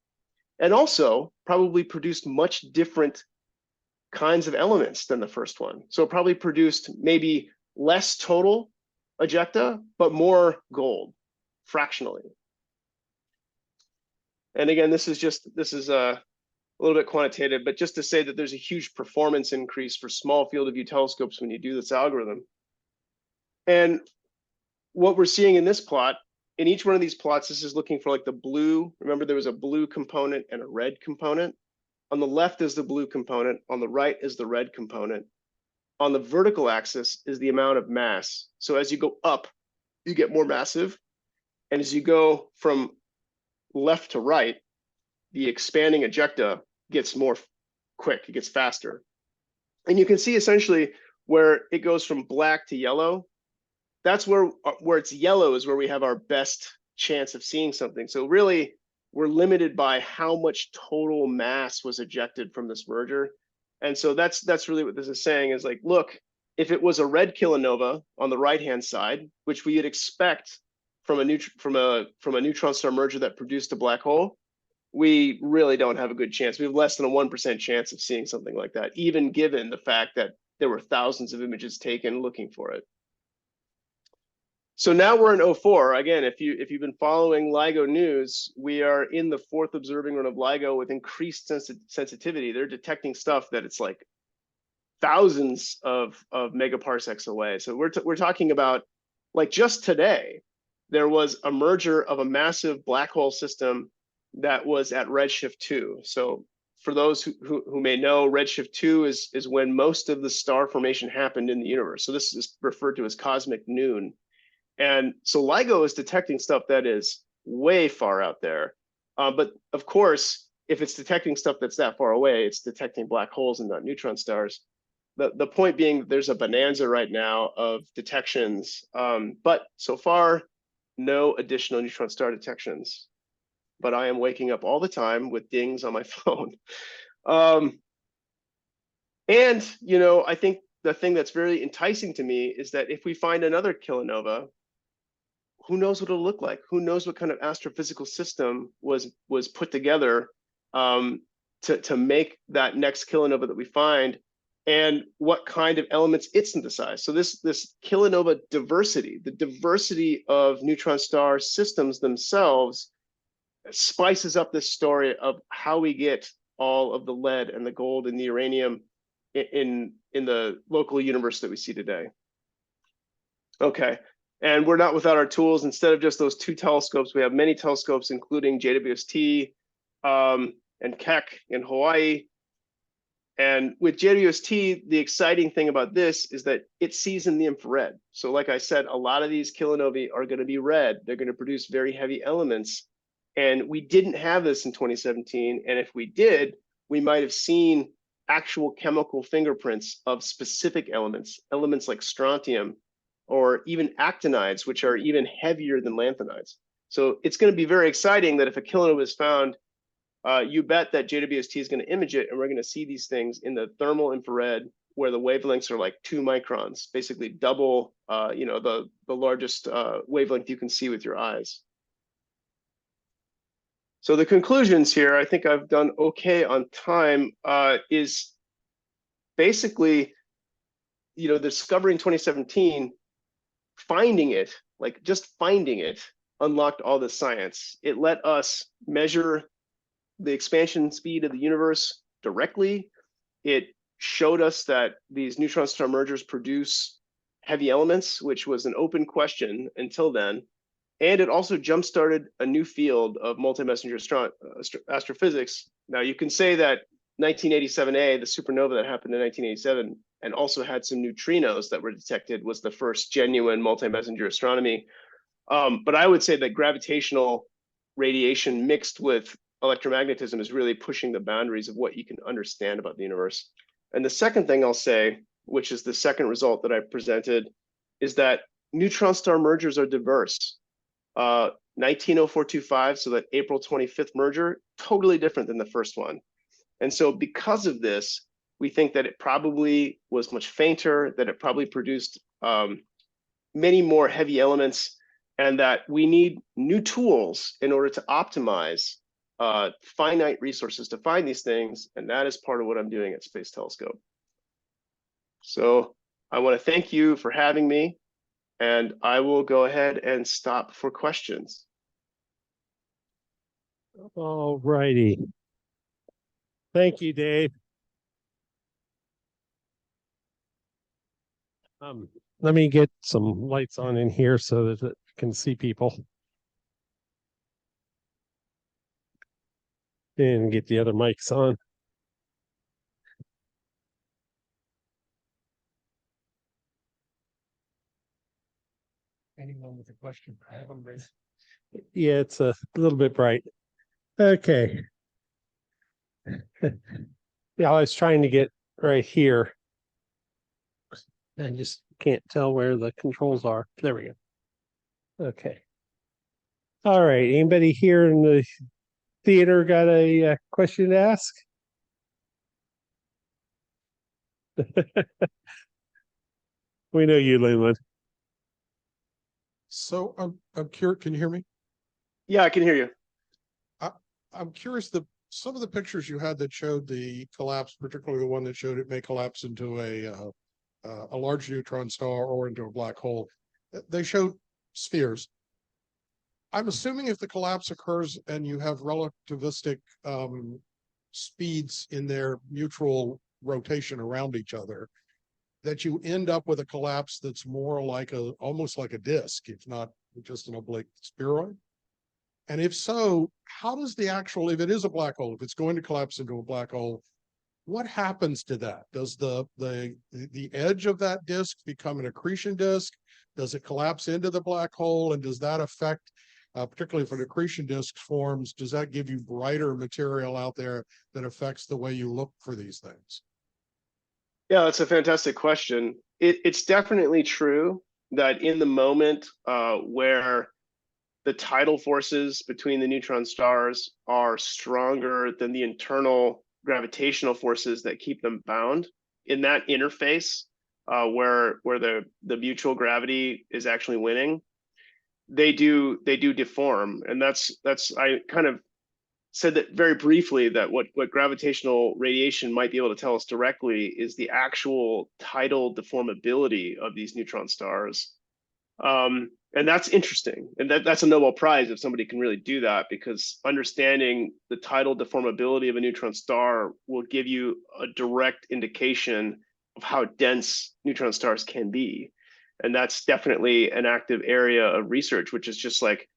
And also probably produced much different kinds of elements than the first one. So it probably produced maybe less total ejecta, but more gold fractionally. And again, this is a little bit quantitative, but just to say that there's a huge performance increase for small field of view telescopes when you do this algorithm. And what we're seeing in this plot, in each one of these plots, this is looking for like the blue. Remember, there was a blue component and a red component. On the left is the blue component. On the right is the red component. On the vertical axis is the amount of mass. So as you go up, you get more massive. And as you go from left to right, the expanding ejecta gets more quick, it gets faster. And you can see essentially where it goes from black to yellow, that's where it's yellow is where we have our best chance of seeing something. So really, we're limited by how much total mass was ejected from this merger. And so that's really what this is saying is like, look, if it was a red kilonova on the right-hand side, which we'd expect from a neutron star merger that produced a black hole, we really don't have a good chance. We have less than a 1% chance of seeing something like that, even given the fact that there were thousands of images taken looking for it. So now we're in 04. Again, if you've been following LIGO news, we are in the 4th observing run of LIGO with increased sensitivity. They're detecting stuff that it's like thousands of megaparsecs away. So we're talking about, like, just today, there was a merger of a massive black hole system that was at redshift 2. So for those who may know, redshift 2 is when most of the star formation happened in the universe. So this is referred to as cosmic noon. And so LIGO is detecting stuff that is way far out there. But of course, if it's detecting stuff that's that far away, it's detecting black holes and not neutron stars. The point being, there's a bonanza right now of detections, but so far, no additional neutron star detections. But I am waking up all the time with dings on my phone. And, you know, I think the thing that's very enticing to me is that if we find another kilonova, who knows what it'll look like? Who knows what kind of astrophysical system was put together to make that next kilonova that we find, and what kind of elements it synthesized. So this kilonova diversity, the diversity of neutron star systems themselves, spices up this story of how we get all of the lead and the gold and the uranium in the local universe that we see today. Okay. And we're not without our tools. Instead of just those 2 telescopes, we have many telescopes, including JWST and Keck in Hawaii. And with JWST, the exciting thing about this is that it sees in the infrared. So like I said, a lot of these kilonovae are going to be red. They're going to produce very heavy elements. And we didn't have this in 2017. And if we did, we might have seen actual chemical fingerprints of specific elements like strontium, or even actinides, which are even heavier than lanthanides. So it's going to be very exciting that if a kilonova is found, you bet that JWST is going to image it, and we're going to see these things in the thermal infrared, where the wavelengths are like 2 microns, basically double, you know, the largest wavelength you can see with your eyes. So the conclusions here, I think I've done okay on time, is basically, you know, the discovery in 2017, finding it, like just finding it, unlocked all the science. It let us measure the expansion speed of the universe directly. It showed us that these neutron star mergers produce heavy elements, which was an open question until then. And it also jump-started a new field of multi-messenger astrophysics. Now, you can say that 1987A, the supernova that happened in 1987, and also had some neutrinos that were detected, was the first genuine multi-messenger astronomy. But I would say that gravitational radiation mixed with electromagnetism is really pushing the boundaries of what you can understand about the universe. And the second thing I'll say, which is the second result that I presented, is that neutron star mergers are diverse. 190425, so that April 25th merger, totally different than the first one. And so because of this, we think that it probably was much fainter, that it probably produced many more heavy elements, and that we need new tools in order to optimize finite resources to find these things. And that is part of what I'm doing at Space Telescope. So I want to thank you for having me, and I will go ahead and stop for questions. All righty. Thank you, Dave. Let me get some lights on in here so that it can see people. And get the other mics on. Anyone with a question? I have them raised. Yeah, it's a little bit bright. Okay. Yeah, I was trying to get right here. And just can't tell where the controls are. There we go. Okay. All right. Anybody here in the theater got a question to ask? We know you, Leland. So I'm curious. Can you hear me? Yeah, I can hear you. I'm curious. Some of the pictures you had that showed the collapse, particularly the one that showed it may collapse into a large neutron star or into a black hole, they showed spheres. I'm assuming if the collapse occurs and you have relativistic speeds in their mutual rotation around each other, that you end up with a collapse that's more like almost like a disk, if not just an oblique spheroid. And if so, how does if it is a black hole, if it's going to collapse into a black hole, what happens to that? Does the edge of that disk become an accretion disk? Does it collapse into the black hole? And does that affect, particularly if an accretion disk forms, does that give you brighter material out there that affects the way you look for these things? Yeah, that's a fantastic question. It's definitely true that in the moment where the tidal forces between the neutron stars are stronger than the internal gravitational forces that keep them bound, in that interface where the mutual gravity is actually winning, they do deform. And that's I kind of said that very briefly, that what gravitational radiation might be able to tell us directly is the actual tidal deformability of these neutron stars. And that's interesting. And that's a Nobel Prize if somebody can really do that, because understanding the tidal deformability of a neutron star will give you a direct indication of how dense neutron stars can be. And that's definitely an active area of research, which is just like,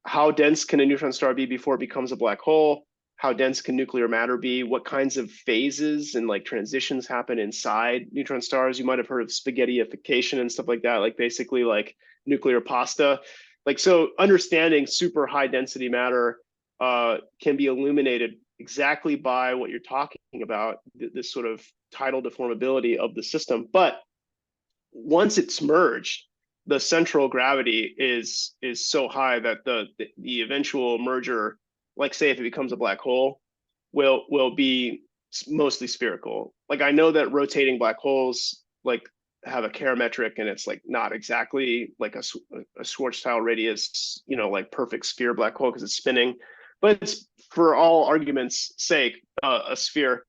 how dense can a neutron star be before it becomes a black hole? How dense can nuclear matter be? What kinds of phases and like transitions happen inside neutron stars? You might have heard of spaghettyification and stuff like that, like basically like nuclear pasta. Like, so understanding super high density matter can be illuminated exactly by what you're talking about, this sort of tidal deformability of the system. But once it's merged, the central gravity is so high that the eventual merger, like say if it becomes a black hole, will be mostly spherical. Like I know that rotating black holes like have a parametric, and it's like not exactly like a Schwarzschild radius, you know, like perfect sphere black hole because it's spinning, but it's for all arguments sake a sphere.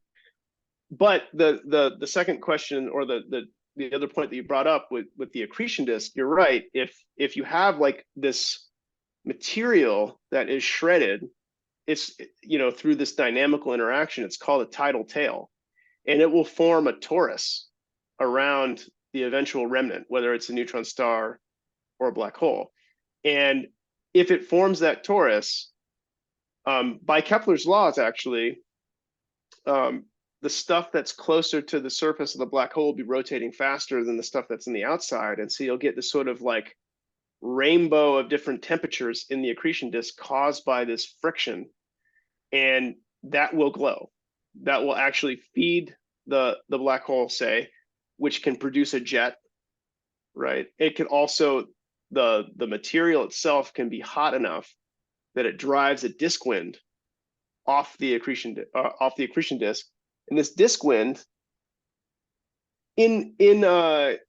But the second question, or the other point that you brought up with the accretion disk, you're right. If you have like this material that is shredded, it's, you know, through this dynamical interaction, it's called a tidal tail, and it will form a torus around the eventual remnant, whether it's a neutron star or a black hole. And if it forms that torus, by Kepler's laws, actually, the stuff that's closer to the surface of the black hole will be rotating faster than the stuff that's in the outside. And so you'll get this sort of like rainbow of different temperatures in the accretion disk caused by this friction. And that will glow. That will actually feed the black hole, say, which can produce a jet, right? It can also, the material itself can be hot enough that it drives a disk wind off the accretion disk. And this disk wind, in say,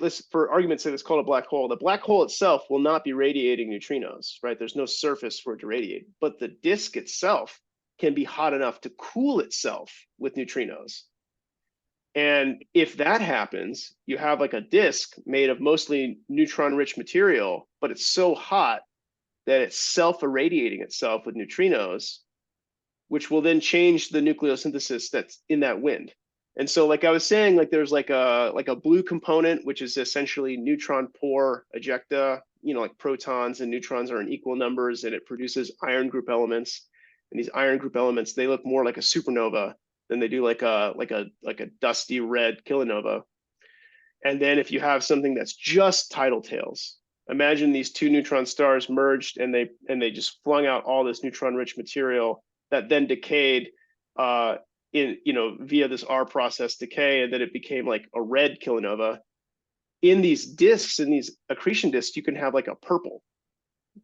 let's for argument's sake, it's called a black hole. The black hole itself will not be radiating neutrinos, right? There's no surface for it to radiate, but the disk itself can be hot enough to cool itself with neutrinos. And if that happens, you have like a disk made of mostly neutron-rich material, but it's so hot that it's self-irradiating itself with neutrinos, which will then change the nucleosynthesis that's in that wind. And so, like I was saying, like there's like a blue component, which is essentially neutron poor ejecta, you know, like protons and neutrons are in equal numbers, and it produces iron group elements. And these iron group elements, they look more like a supernova than they do like a dusty red kilonova. And then if you have something that's just tidal tails, imagine these two neutron stars merged, and they just flung out all this neutron rich material that then decayed in, via this R process decay, and then it became like a red kilonova. In these disks, in these accretion disks, you can have like a purple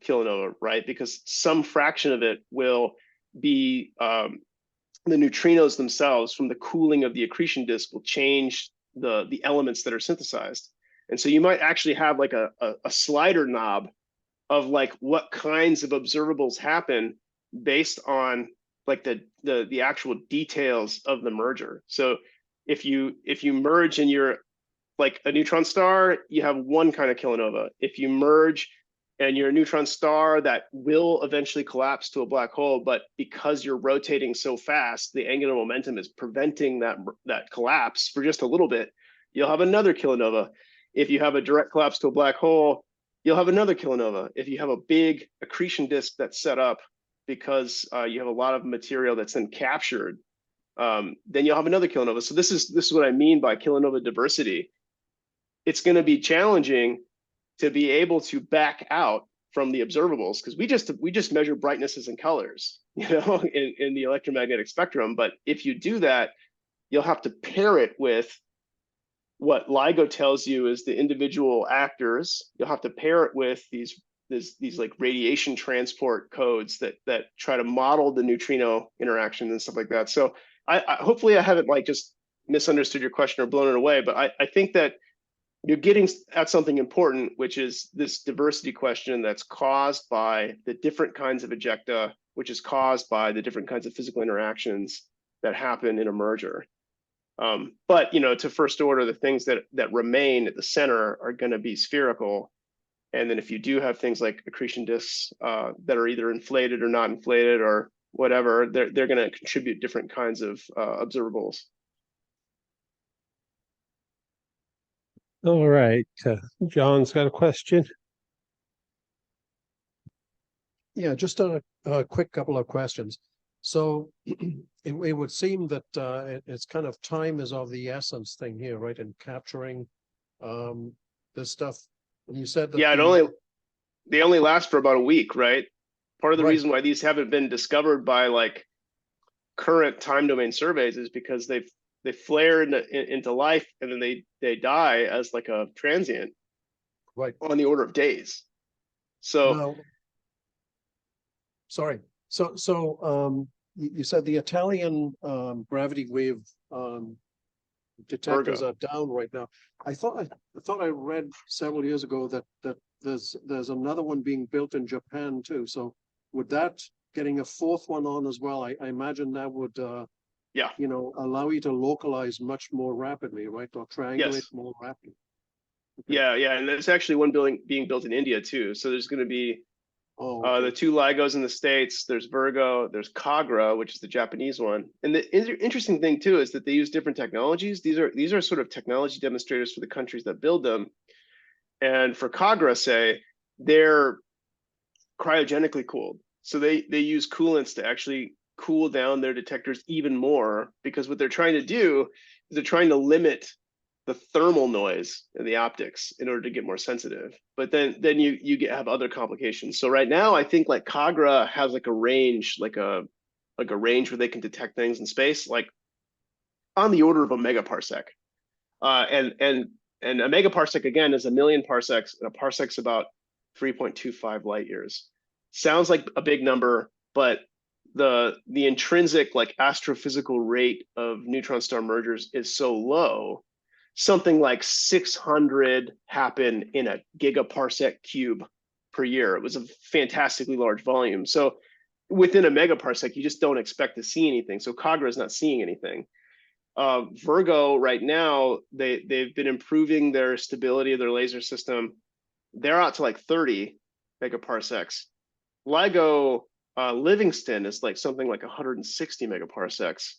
kilonova, right? Because some fraction of it will be the neutrinos themselves from the cooling of the accretion disk will change the elements that are synthesized. And so you might actually have like a slider knob of like what kinds of observables happen based on like the actual details of the merger. So if you merge and you're like a neutron star, you have one kind of kilonova. If you merge and you're a neutron star that will eventually collapse to a black hole, but because you're rotating so fast, the angular momentum is preventing that collapse for just a little bit, you'll have another kilonova. If you have a direct collapse to a black hole, you'll have another kilonova. If you have a big accretion disk that's set up because you have a lot of material that's then captured, then you'll have another kilonova. So this is what I mean by kilonova diversity. It's going to be challenging to be able to back out from the observables, because we just measure brightnesses and colors, in the electromagnetic spectrum. But if you do that, you'll have to pair it with what LIGO tells you is the individual actors. You'll have to pair it with these like radiation transport codes that try to model the neutrino interaction and stuff like that. So I hopefully I haven't like just misunderstood your question or blown it away, but I think that you're getting at something important, which is this diversity question that's caused by the different kinds of ejecta, which is caused by the different kinds of physical interactions that happen in a merger. But to first order, the things that remain at the center are going to be spherical. And then if you do have things like accretion disks that are either inflated or not inflated or whatever, they're going to contribute different kinds of observables. All right. John's got a question. Yeah, just a quick couple of questions. So it would seem that it's kind of time is of the essence thing here, right? In capturing this stuff. And you said that they only last for about a week, right? Part of the Right. reason why these haven't been discovered by like current time domain surveys is because they flare into life and then they die as like a transient, right on the order of days. So now, sorry. So you said the Italian gravity wave detectors Virgo. are down right now. I thought I read several years ago that there's another one being built in Japan too. So would that getting a fourth one on as well? I imagine that would yeah, allow you to localize much more rapidly, right? Or triangulate yes, more rapidly. yeah, and there's actually one building being built in India too. So there's going to be Okay. the two LIGOs in the States. There's Virgo, there's Kagra, which is the Japanese one. And the interesting thing too is that they use different technologies. These are sort of technology demonstrators for the countries that build them. And for Kagra, say, they're cryogenically cooled. So they use coolants to actually cool down their detectors even more, because what they're trying to do is they're trying to limit the thermal noise in the optics in order to get more sensitive. But then you have other complications. So right now, I think like Kagra has like a range, like a range where they can detect things in space, like on the order of a megaparsec. And a megaparsec again is 1 million parsecs, and a parsec's about 3.25 light years. Sounds like a big number, but the intrinsic like astrophysical rate of neutron star mergers is so low. Something like 600 happen in a gigaparsec cube per year. It was a fantastically large volume. So within a megaparsec, you just don't expect to see anything. So Kagra is not seeing anything. Virgo right now, they've been improving their stability of their laser system. They're out to like 30 megaparsecs. LIGO Livingston is like something like 160 megaparsecs.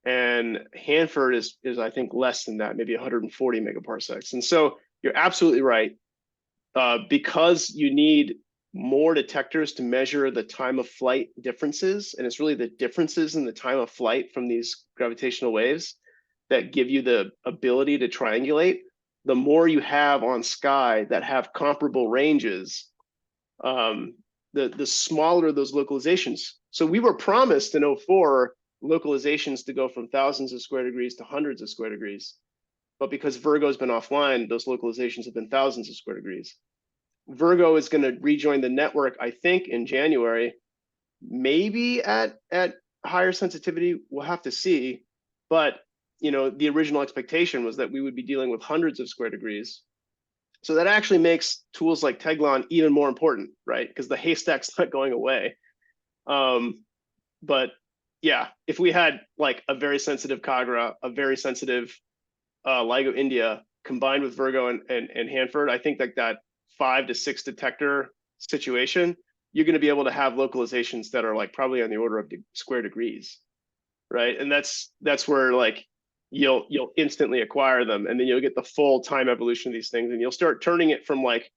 And Hanford is I think less than that, maybe 140 megaparsecs. And so you're absolutely right. Because you need more detectors to measure the time of flight differences, and it's really the differences in the time of flight from these gravitational waves that give you the ability to triangulate. The more you have on sky that have comparable ranges, the smaller those localizations. So we were promised in 2004 localizations to go from thousands of square degrees to hundreds of square degrees. But because Virgo's been offline, those localizations have been thousands of square degrees. Virgo is going to rejoin the network, I think, in January, maybe at higher sensitivity. We'll have to see. But the original expectation was that we would be dealing with hundreds of square degrees. So that actually makes tools like Teglon even more important, right? Because the haystack's not going away. But yeah, if we had like a very sensitive Kagra, a very sensitive LIGO India combined with Virgo and Hanford, I think like that 5 to 6 detector situation, you're going to be able to have localizations that are like probably on the order of square degrees, right? And that's where like you'll instantly acquire them, and then you'll get the full time evolution of these things, and you'll start turning it from like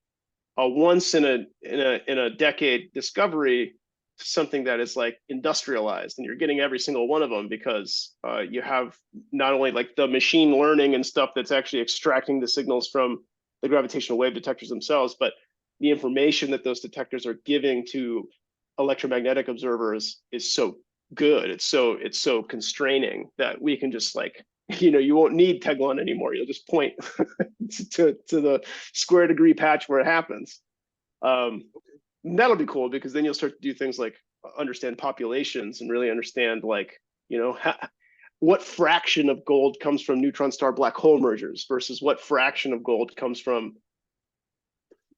a once in a decade discovery to something that is like industrialized, and you're getting every single one of them because you have not only like the machine learning and stuff that's actually extracting the signals from the gravitational wave detectors themselves, but the information that those detectors are giving to electromagnetic observers is so good. It's so constraining that we can just like, you won't need Teglon anymore. You'll just point to the square degree patch where it happens. That'll be cool because then you'll start to do things like understand populations and really understand like, what fraction of gold comes from neutron star black hole mergers versus what fraction of gold comes from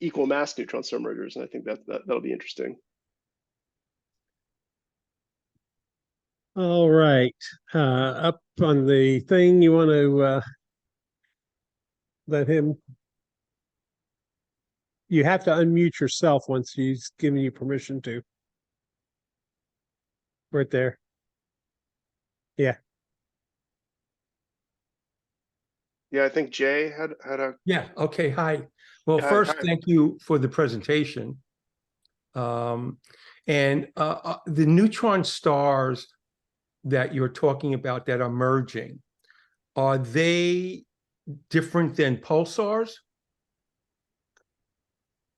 equal mass neutron star mergers. And I think that'll be interesting. All right. Up on the thing, you want to let him. You have to unmute yourself once he's given you permission to. Right there. Yeah. Yeah, I think Jay had a. Yeah. Okay. Hi. Well, Hi, first, hi. thank you for the presentation. And the neutron stars that you're talking about that are merging, are they different than pulsars?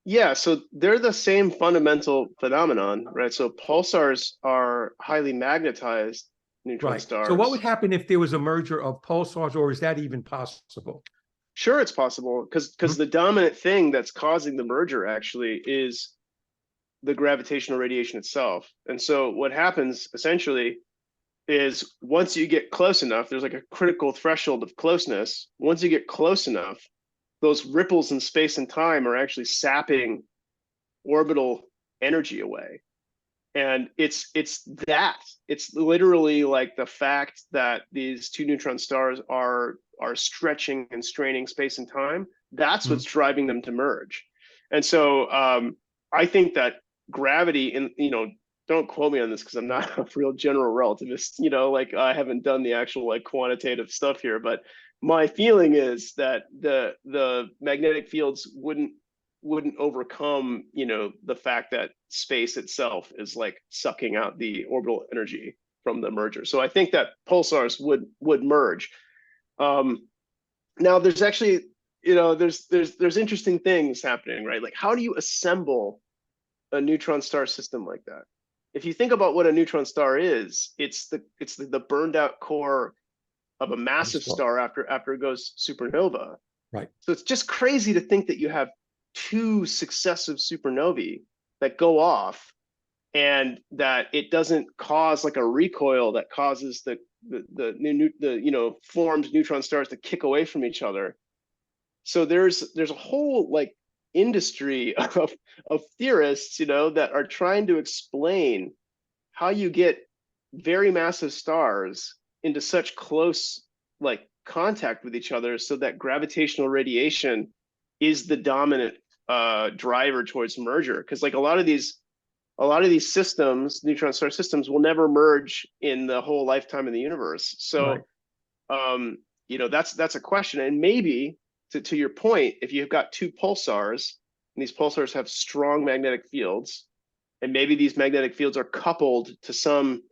Yeah, so they're the same fundamental phenomenon, right? So pulsars are highly magnetized neutron Right. stars. So what would happen if there was a merger of pulsars, or is that even possible? Sure, it's possible because the dominant thing that's causing the merger actually is the gravitational radiation itself. And so what happens essentially is once you get close enough, there's like a critical threshold of closeness. Once you get close enough, those ripples in space and time are actually sapping orbital energy away. And it's literally like the fact that these two neutron stars are stretching and straining space and time. That's what's driving them to merge. And so I think that gravity, and don't quote me on this because I'm not a real general relativist, like I haven't done the actual like quantitative stuff here, but my feeling is that the magnetic fields wouldn't overcome the fact that space itself is like sucking out the orbital energy from the merger. So I think that pulsars would merge. Now there's actually there's interesting things happening, right? Like how do you assemble a neutron star system like that? If you think about what a neutron star is, it's the burned out core of a massive star after it goes supernova. Right. So it's just crazy to think that you have two successive supernovae that go off and that it doesn't cause like a recoil that causes the formed neutron stars to kick away from each other. So there's a whole like industry of theorists that are trying to explain how you get very massive stars into such close like contact with each other so that gravitational radiation is the dominant driver towards merger. Because like a lot of these systems, neutron star systems, will never merge in the whole lifetime of the universe. So Right. that's a question. And maybe to your point, if you've got two pulsars and these pulsars have strong magnetic fields, and maybe these magnetic fields are coupled to some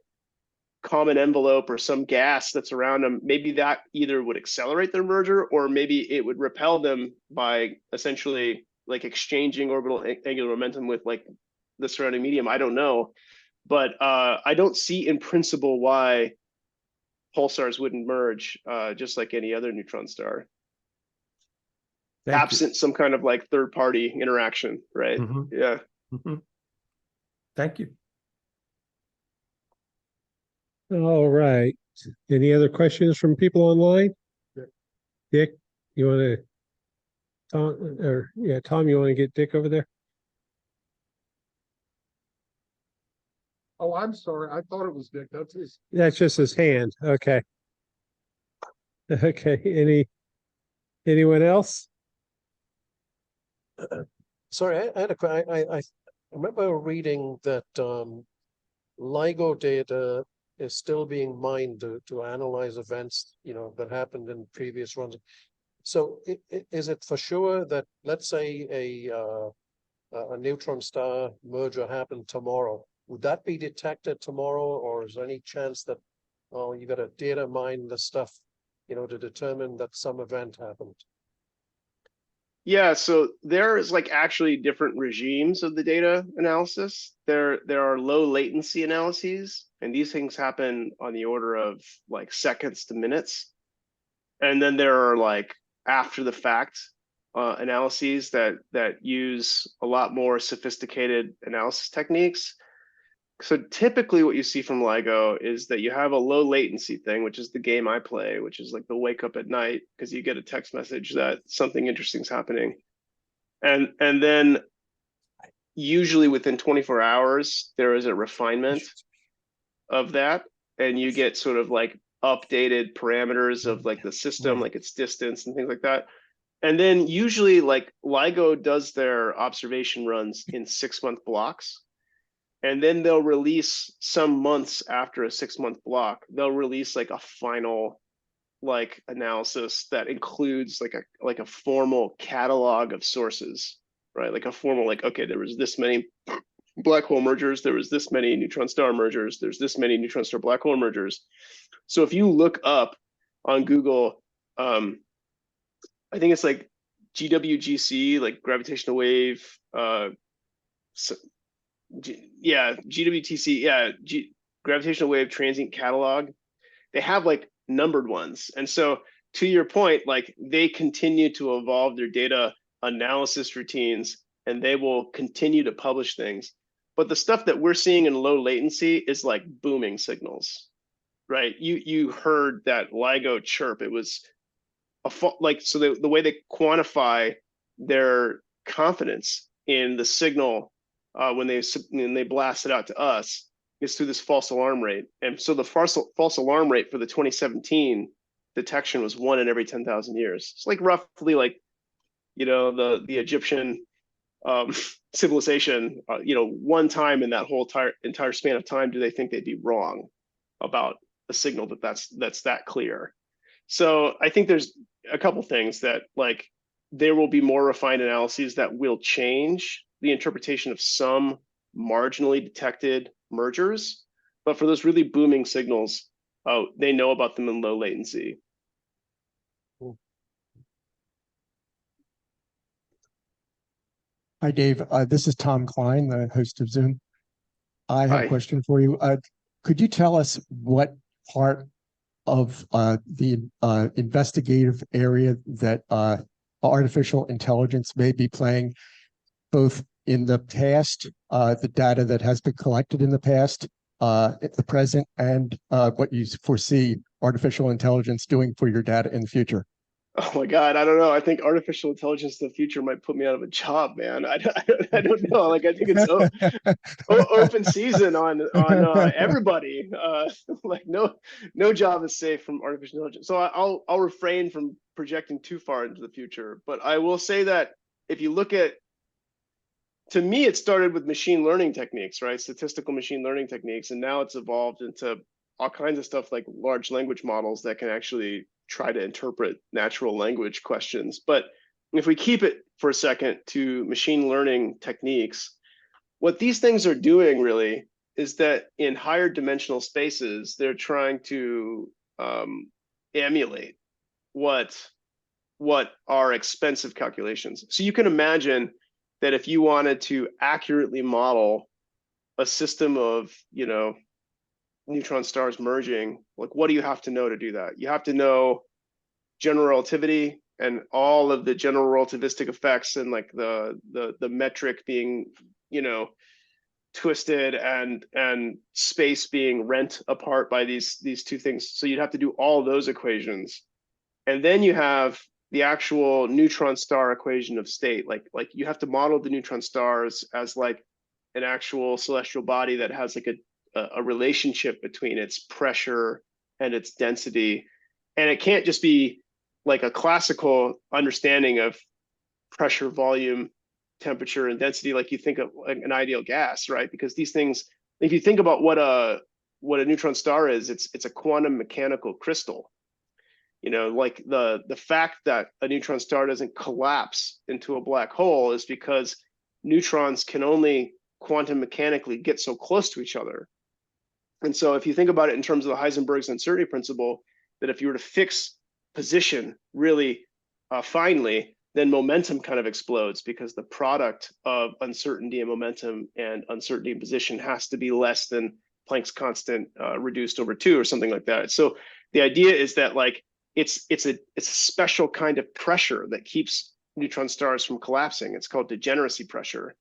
common envelope or some gas that's around them, maybe that either would accelerate their merger or maybe it would repel them by essentially like exchanging orbital angular momentum with like the surrounding medium. I don't know, but I don't see in principle why pulsars wouldn't merge, just like any other neutron star, Thank you. absent some kind of like third-party interaction, right? Mhm. Yeah. Mhm. Thank you. All right. Any other questions from people online? Dick, you want to, Tom, or yeah, Tom, you want to get Dick over there? Oh, I'm sorry. I thought it was Dick. That's his. That's just his hand. Okay. Okay. Anyone else? Sorry, I had I remember reading that LIGO data is still being mined to analyze events, that happened in previous runs. So is it for sure that, let's say a neutron star merger happened tomorrow, would that be detected tomorrow, or is there any chance that, oh, you got to data mine the stuff, to determine that some event happened? Yeah, so there is like actually different regimes of the data analysis. There are low latency analyses, and these things happen on the order of like seconds to minutes. And then there are like after the fact analyses that use a lot more sophisticated analysis techniques. So typically what you see from LIGO is that you have a low latency thing, which is the game I play, which is like the wake up at night because you get a text message that something interesting is happening. And then usually within 24 hours, there is a refinement of that. And you get sort of like updated parameters of like the system, like its distance and things like that. And then usually like LIGO does their observation runs in 6-month blocks. And then they'll release some months after a 6-month block, they'll release like a final like analysis that includes like a formal catalog of sources, right? Like a formal, like, okay, there was this many black hole mergers, there was this many neutron star mergers, there's this many neutron star black hole mergers. So if you look up on Google, I think it's like GWGC, like gravitational wave, GWTC, gravitational wave transient catalog. They have like numbered ones. And so to your point, like they continue to evolve their data analysis routines and they will continue to publish things. But the stuff that we're seeing in low latency is like booming signals, right? You heard that LIGO chirp. It was like, so the way they quantify their confidence in the signal when they blast it out to us is through this false alarm rate. And so the false alarm rate for the 2017 detection was 1 in every 10,000 years. It's like roughly like, the Egyptian civilization, one time in that whole entire span of time, do they think they'd be wrong about a signal that's that clear? So I think there's a couple things that like there will be more refined analyses that will change the interpretation of some marginally detected mergers, but for those really booming signals, they know about them in low latency. Hi, Dave. This is Tom Klein, the host of Zoom. I have Hi. a question for you. Could you tell us what part of the investigative area that artificial intelligence may be playing, both in the past, the data that has been collected in the past, at the present, and what you foresee artificial intelligence doing for your data in the future? Oh my God, I don't know. I think artificial intelligence in the future might put me out of a job, man. I don't know. Like I think it's open season on everybody. Like no job is safe from artificial intelligence. So I'll refrain from projecting too far into the future. But I will say that if you look at, to me, it started with machine learning techniques, right? Statistical machine learning techniques, and now it's evolved into all kinds of stuff like large language models that can actually try to interpret natural language questions. But if we keep it for a second to machine learning techniques, what these things are doing really is that in higher dimensional spaces, they're trying to emulate what are expensive calculations. So you can imagine that if you wanted to accurately model a system of, neutron stars merging, like what do you have to know to do that? You have to know general relativity and all of the general relativistic effects, and like the metric being, you know, twisted, and space being rent apart by these two things. So you'd have to do all those equations. And then you have the actual neutron star equation of state. Like you have to model the neutron stars as like an actual celestial body that has like a relationship between its pressure and its density. And it can't just be like a classical understanding of pressure, volume, temperature, and density, like you think of like an ideal gas, right? Because these things, if you think about what a neutron star is, it's a quantum mechanical crystal. You know, like the fact that a neutron star doesn't collapse into a black hole is because neutrons can only quantum mechanically get so close to each other. And so if you think about it in terms of the Heisenberg's uncertainty principle, that if you were to fix position really finely, then momentum kind of explodes, because the product of uncertainty and momentum and uncertainty in position has to be less than Planck's constant reduced over 2 or something like that. So the idea is that like it's a special kind of pressure that keeps neutron stars from collapsing. It's called degeneracy pressure.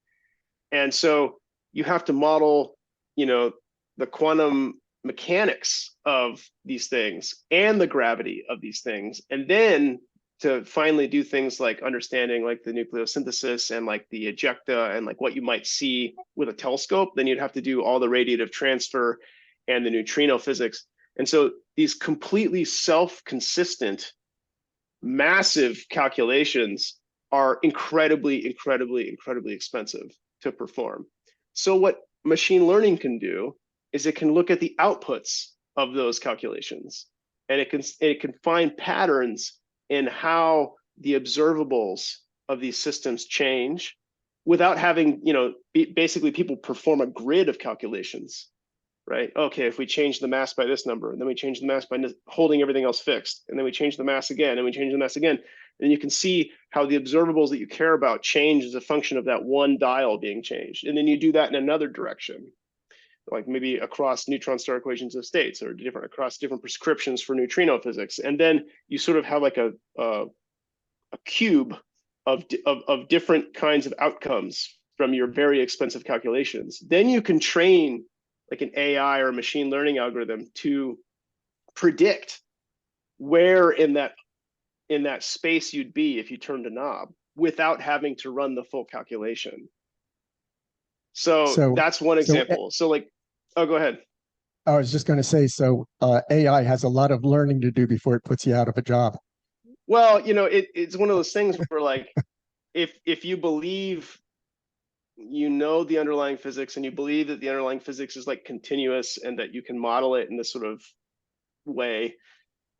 And so you have to model, you know, the quantum mechanics of these things and the gravity of these things, and then to finally do things like understanding like the nucleosynthesis and like the ejecta and like what you might see with a telescope. Then you'd have to do all the radiative transfer and the neutrino physics. And so these completely self-consistent, massive calculations are incredibly, incredibly, incredibly expensive to perform. So what machine learning can do is it can look at the outputs of those calculations, and it can find patterns in how the observables of these systems change without having, you know, basically people perform a grid of calculations, right? Okay, if we change the mass by this number, and then we change the mass by holding everything else fixed, and then we change the mass again, and we change the mass again, and you can see how the observables that you care about change as a function of that one dial being changed. And then you do that in another direction, like maybe across neutron star equations of states, or across different prescriptions for neutrino physics. And then you sort of have like a cube of different kinds of outcomes from your very expensive calculations. Then you can train like an AI or a machine learning algorithm to predict where in that space you'd be if you turned a knob without having to run the full calculation. So that's one example. So like, oh, go ahead. I was just going to say, so AI has a lot of learning to do before it puts you out of a job. Well, you know, it's one of those things where like, if you believe, you know, the underlying physics, and you believe that the underlying physics is like continuous and that you can model it in this sort of way,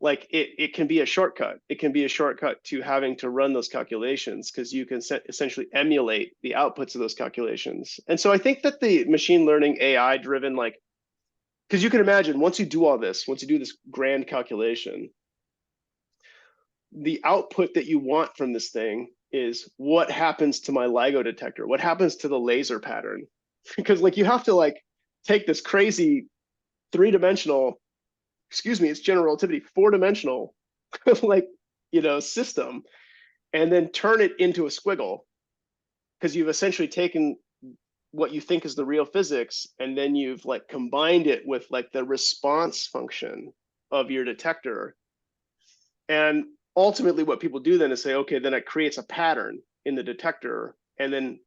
like it can be a shortcut. It can be a shortcut to having to run those calculations, because you can essentially emulate the outputs of those calculations. And so I think that the machine learning AI driven, like, because you can imagine once you do all this, once you do this grand calculation, the output that you want from this thing is what happens to my LIGO detector? What happens to the laser pattern? Because like you have to like take this crazy three-dimensional, excuse me, it's general relativity, four-dimensional like, you know, system, and then turn it into a squiggle, because you've essentially taken what you think is the real physics, and then you've like combined it with like the response function of your detector. And ultimately what people do then is say, okay, then it creates a pattern in the detector, and then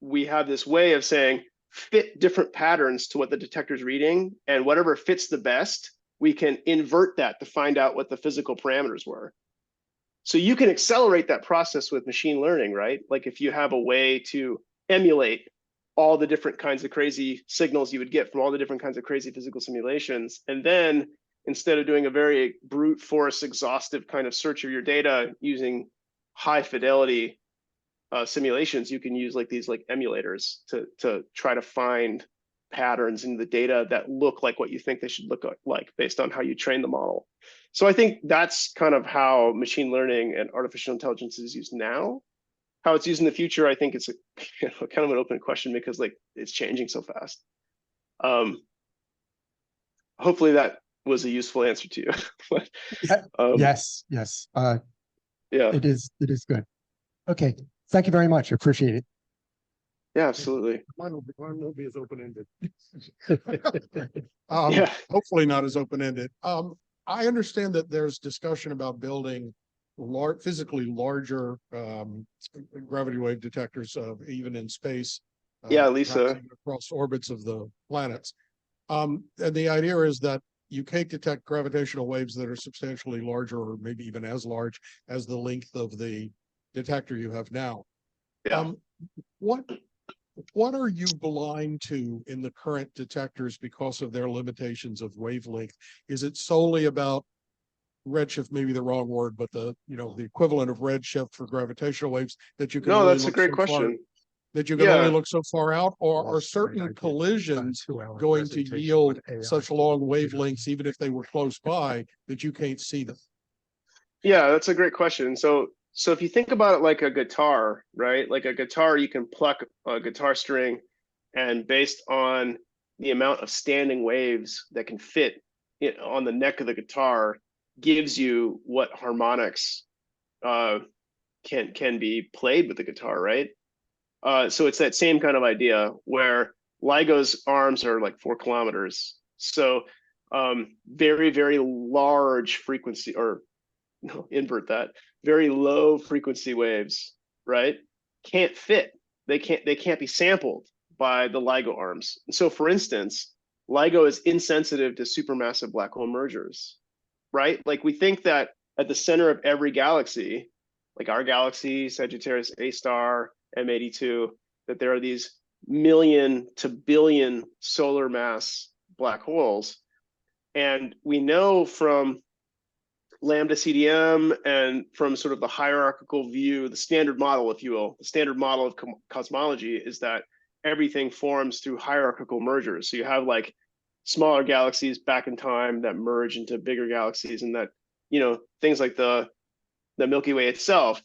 we have this way of saying fit different patterns to what the detector's reading, and whatever fits the best, we can invert that to find out what the physical parameters were. So you can accelerate that process with machine learning, right? Like if you have a way to emulate all the different kinds of crazy signals you would get from all the different kinds of crazy physical simulations, and then instead of doing a very brute force exhaustive kind of search of your data using high fidelity simulations, you can use like these like emulators to try to find patterns in the data that look like what you think they should look like based on how you train the model. So I think that's kind of how machine learning and artificial intelligence is used now. How it's used in the future, I think it's a, you know, kind of an open question, because like it's changing so fast. hopefully that was a useful answer to you. But, Yeah, yes, yes. yeah, It is good. Okay. Thank you very much. I appreciate it. yeah, absolutely. Mine will be as open-ended. Yeah. Hopefully not as open-ended. I understand that there's discussion about building physically larger, gravity wave detectors, even in space. Yeah, Perhaps Lisa. even across orbits of the planets. And the idea is that you can't detect gravitational waves that are substantially larger, or maybe even as large as the length of the detector you have now. Yeah. What are you blind to in the current detectors because of their limitations of wavelength? Is it solely about redshift, maybe the wrong word, but the equivalent of redshift for gravitational waves, that you can No, only that's a look great so far, question. that you can only Yeah. look so far out, or are certain collisions going to yield such long wavelengths, even if they were close by, that you can't see them? Yeah, that's a great question. So if you think about it like a guitar, right? Like a guitar, you can pluck a guitar string, and based on the amount of standing waves that can fit on the neck of the guitar, gives you what harmonics can be played with the guitar, right? So it's that same kind of idea where LIGO's arms are like 4 kilometers. So very, very large frequency, or no, invert that, very low frequency waves, right? Can't fit. They can't be sampled by the LIGO arms. And so for instance, LIGO is insensitive to supermassive black hole mergers, right? Like we think that at the center of every galaxy, like our galaxy, Sagittarius A star, M82, that there are these million to billion solar mass black holes. And we know from lambda CDM and from sort of the hierarchical view, the standard model, if you will, the standard model of cosmology is that everything forms through hierarchical mergers. So you have like smaller galaxies back in time that merge into bigger galaxies, and that, things like the Milky Way itself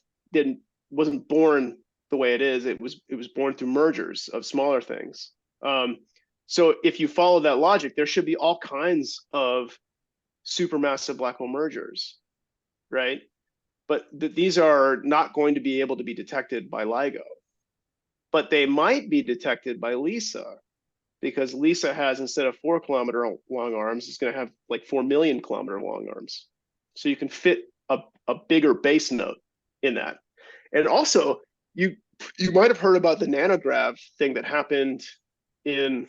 wasn't born the way it is. It was born through mergers of smaller things. So if you follow that logic, there should be all kinds of supermassive black hole mergers, right? But these are not going to be able to be detected by LIGO, but they might be detected by LISA, because LISA has, instead of 4 kilometer long arms, it's going to have like 4 million kilometer long arms. So you can fit a bigger base note in that. And also, you might have heard about the nanograv thing that happened in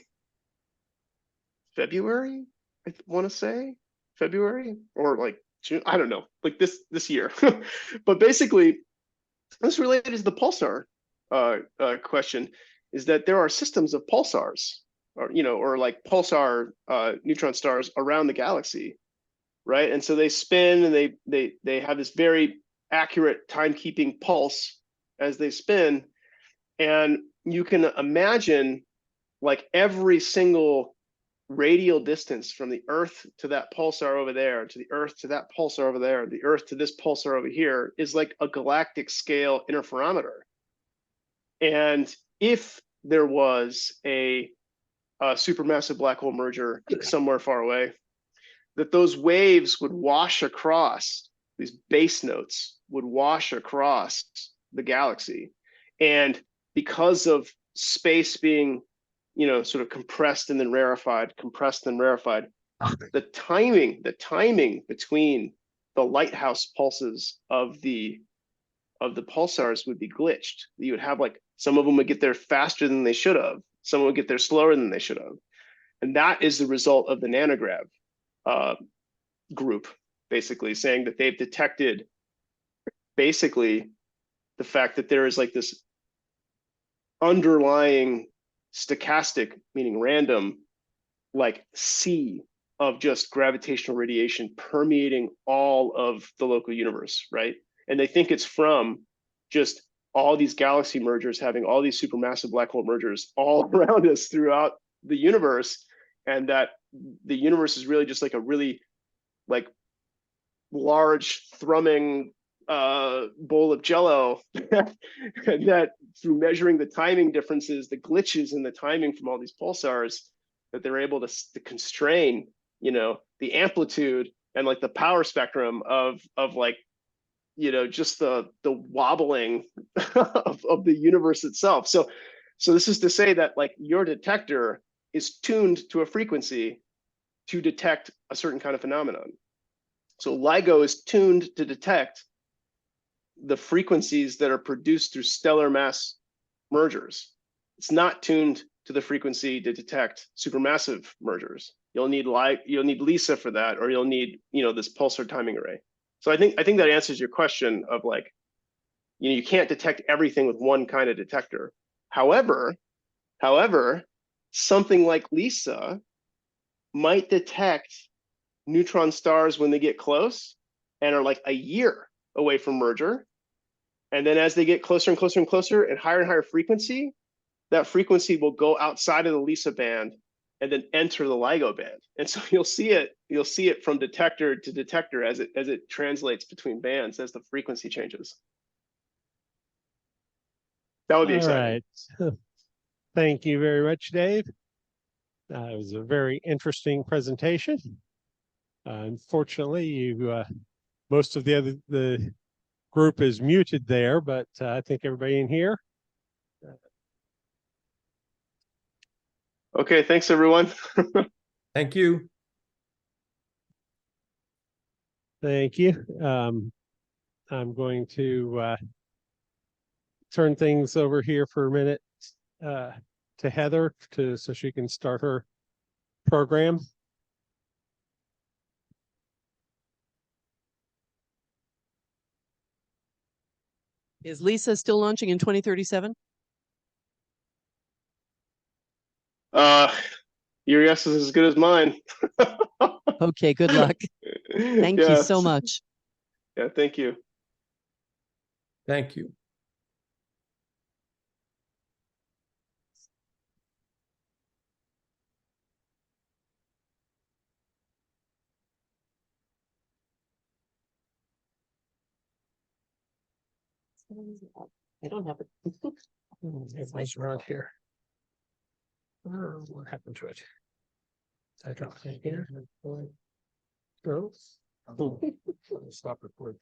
February, I want to say February, or like June, I don't know, like this year. But basically, this related to the pulsar question, is that there are systems of pulsars, or like pulsar neutron stars around the galaxy, right? And so they spin, and they have this very accurate timekeeping pulse as they spin, and you can imagine like every single radial distance from the Earth to that pulsar over there, to the Earth to that pulsar over there, the Earth to this pulsar over here, is like a galactic scale interferometer. And if there was a supermassive black hole merger somewhere far away, that those waves would wash across, these base notes would wash across the galaxy. And because of space being, sort of compressed and then rarefied, the timing between the lighthouse pulses of the pulsars would be glitched. You would have like, some of them would get there faster than they should have, some would get there slower than they should have. And that is the result of the nanograv group, basically saying that they've detected basically the fact that there is like this underlying stochastic, meaning random, like sea of just gravitational radiation permeating all of the local universe, right? And they think it's from just all these galaxy mergers having all these supermassive black hole mergers all around us throughout the universe, and that the universe is really just like a really like large thrumming bowl of jello and that through measuring the timing differences, the glitches in the timing from all these pulsars, that they're able to constrain the amplitude and like the power spectrum of like, just the wobbling of the universe itself. So this is to say that like your detector is tuned to a frequency to detect a certain kind of phenomenon. So LIGO is tuned to detect the frequencies that are produced through stellar mass mergers. It's not tuned to the frequency to detect supermassive mergers. You'll need LISA for that, or you'll need this pulsar timing array. So I think that answers your question of like, you can't detect everything with one kind of detector. However, something like LISA might detect neutron stars when they get close and are like a year away from merger. And then as they get closer and closer and closer and higher frequency, that frequency will go outside of the LISA band and then enter the LIGO band. And so you'll see it from detector to detector as it translates between bands as the frequency changes. That would be exciting. All right. Thank you very much, Dave. It was a very interesting presentation. Unfortunately, most of the group is muted there, but I think everybody in here. Okay, thanks everyone. Thank you. Thank you. I'm going to turn things over here for a minute to Heather so she can start her program. Is LISA still launching in 2037? Your guess is as good as mine. Okay, good luck. Thank you so much. Yeah, thank you. Thank you. I don't have it. Everybody's around here. What happened to it? I dropped it here. No. Stop recording.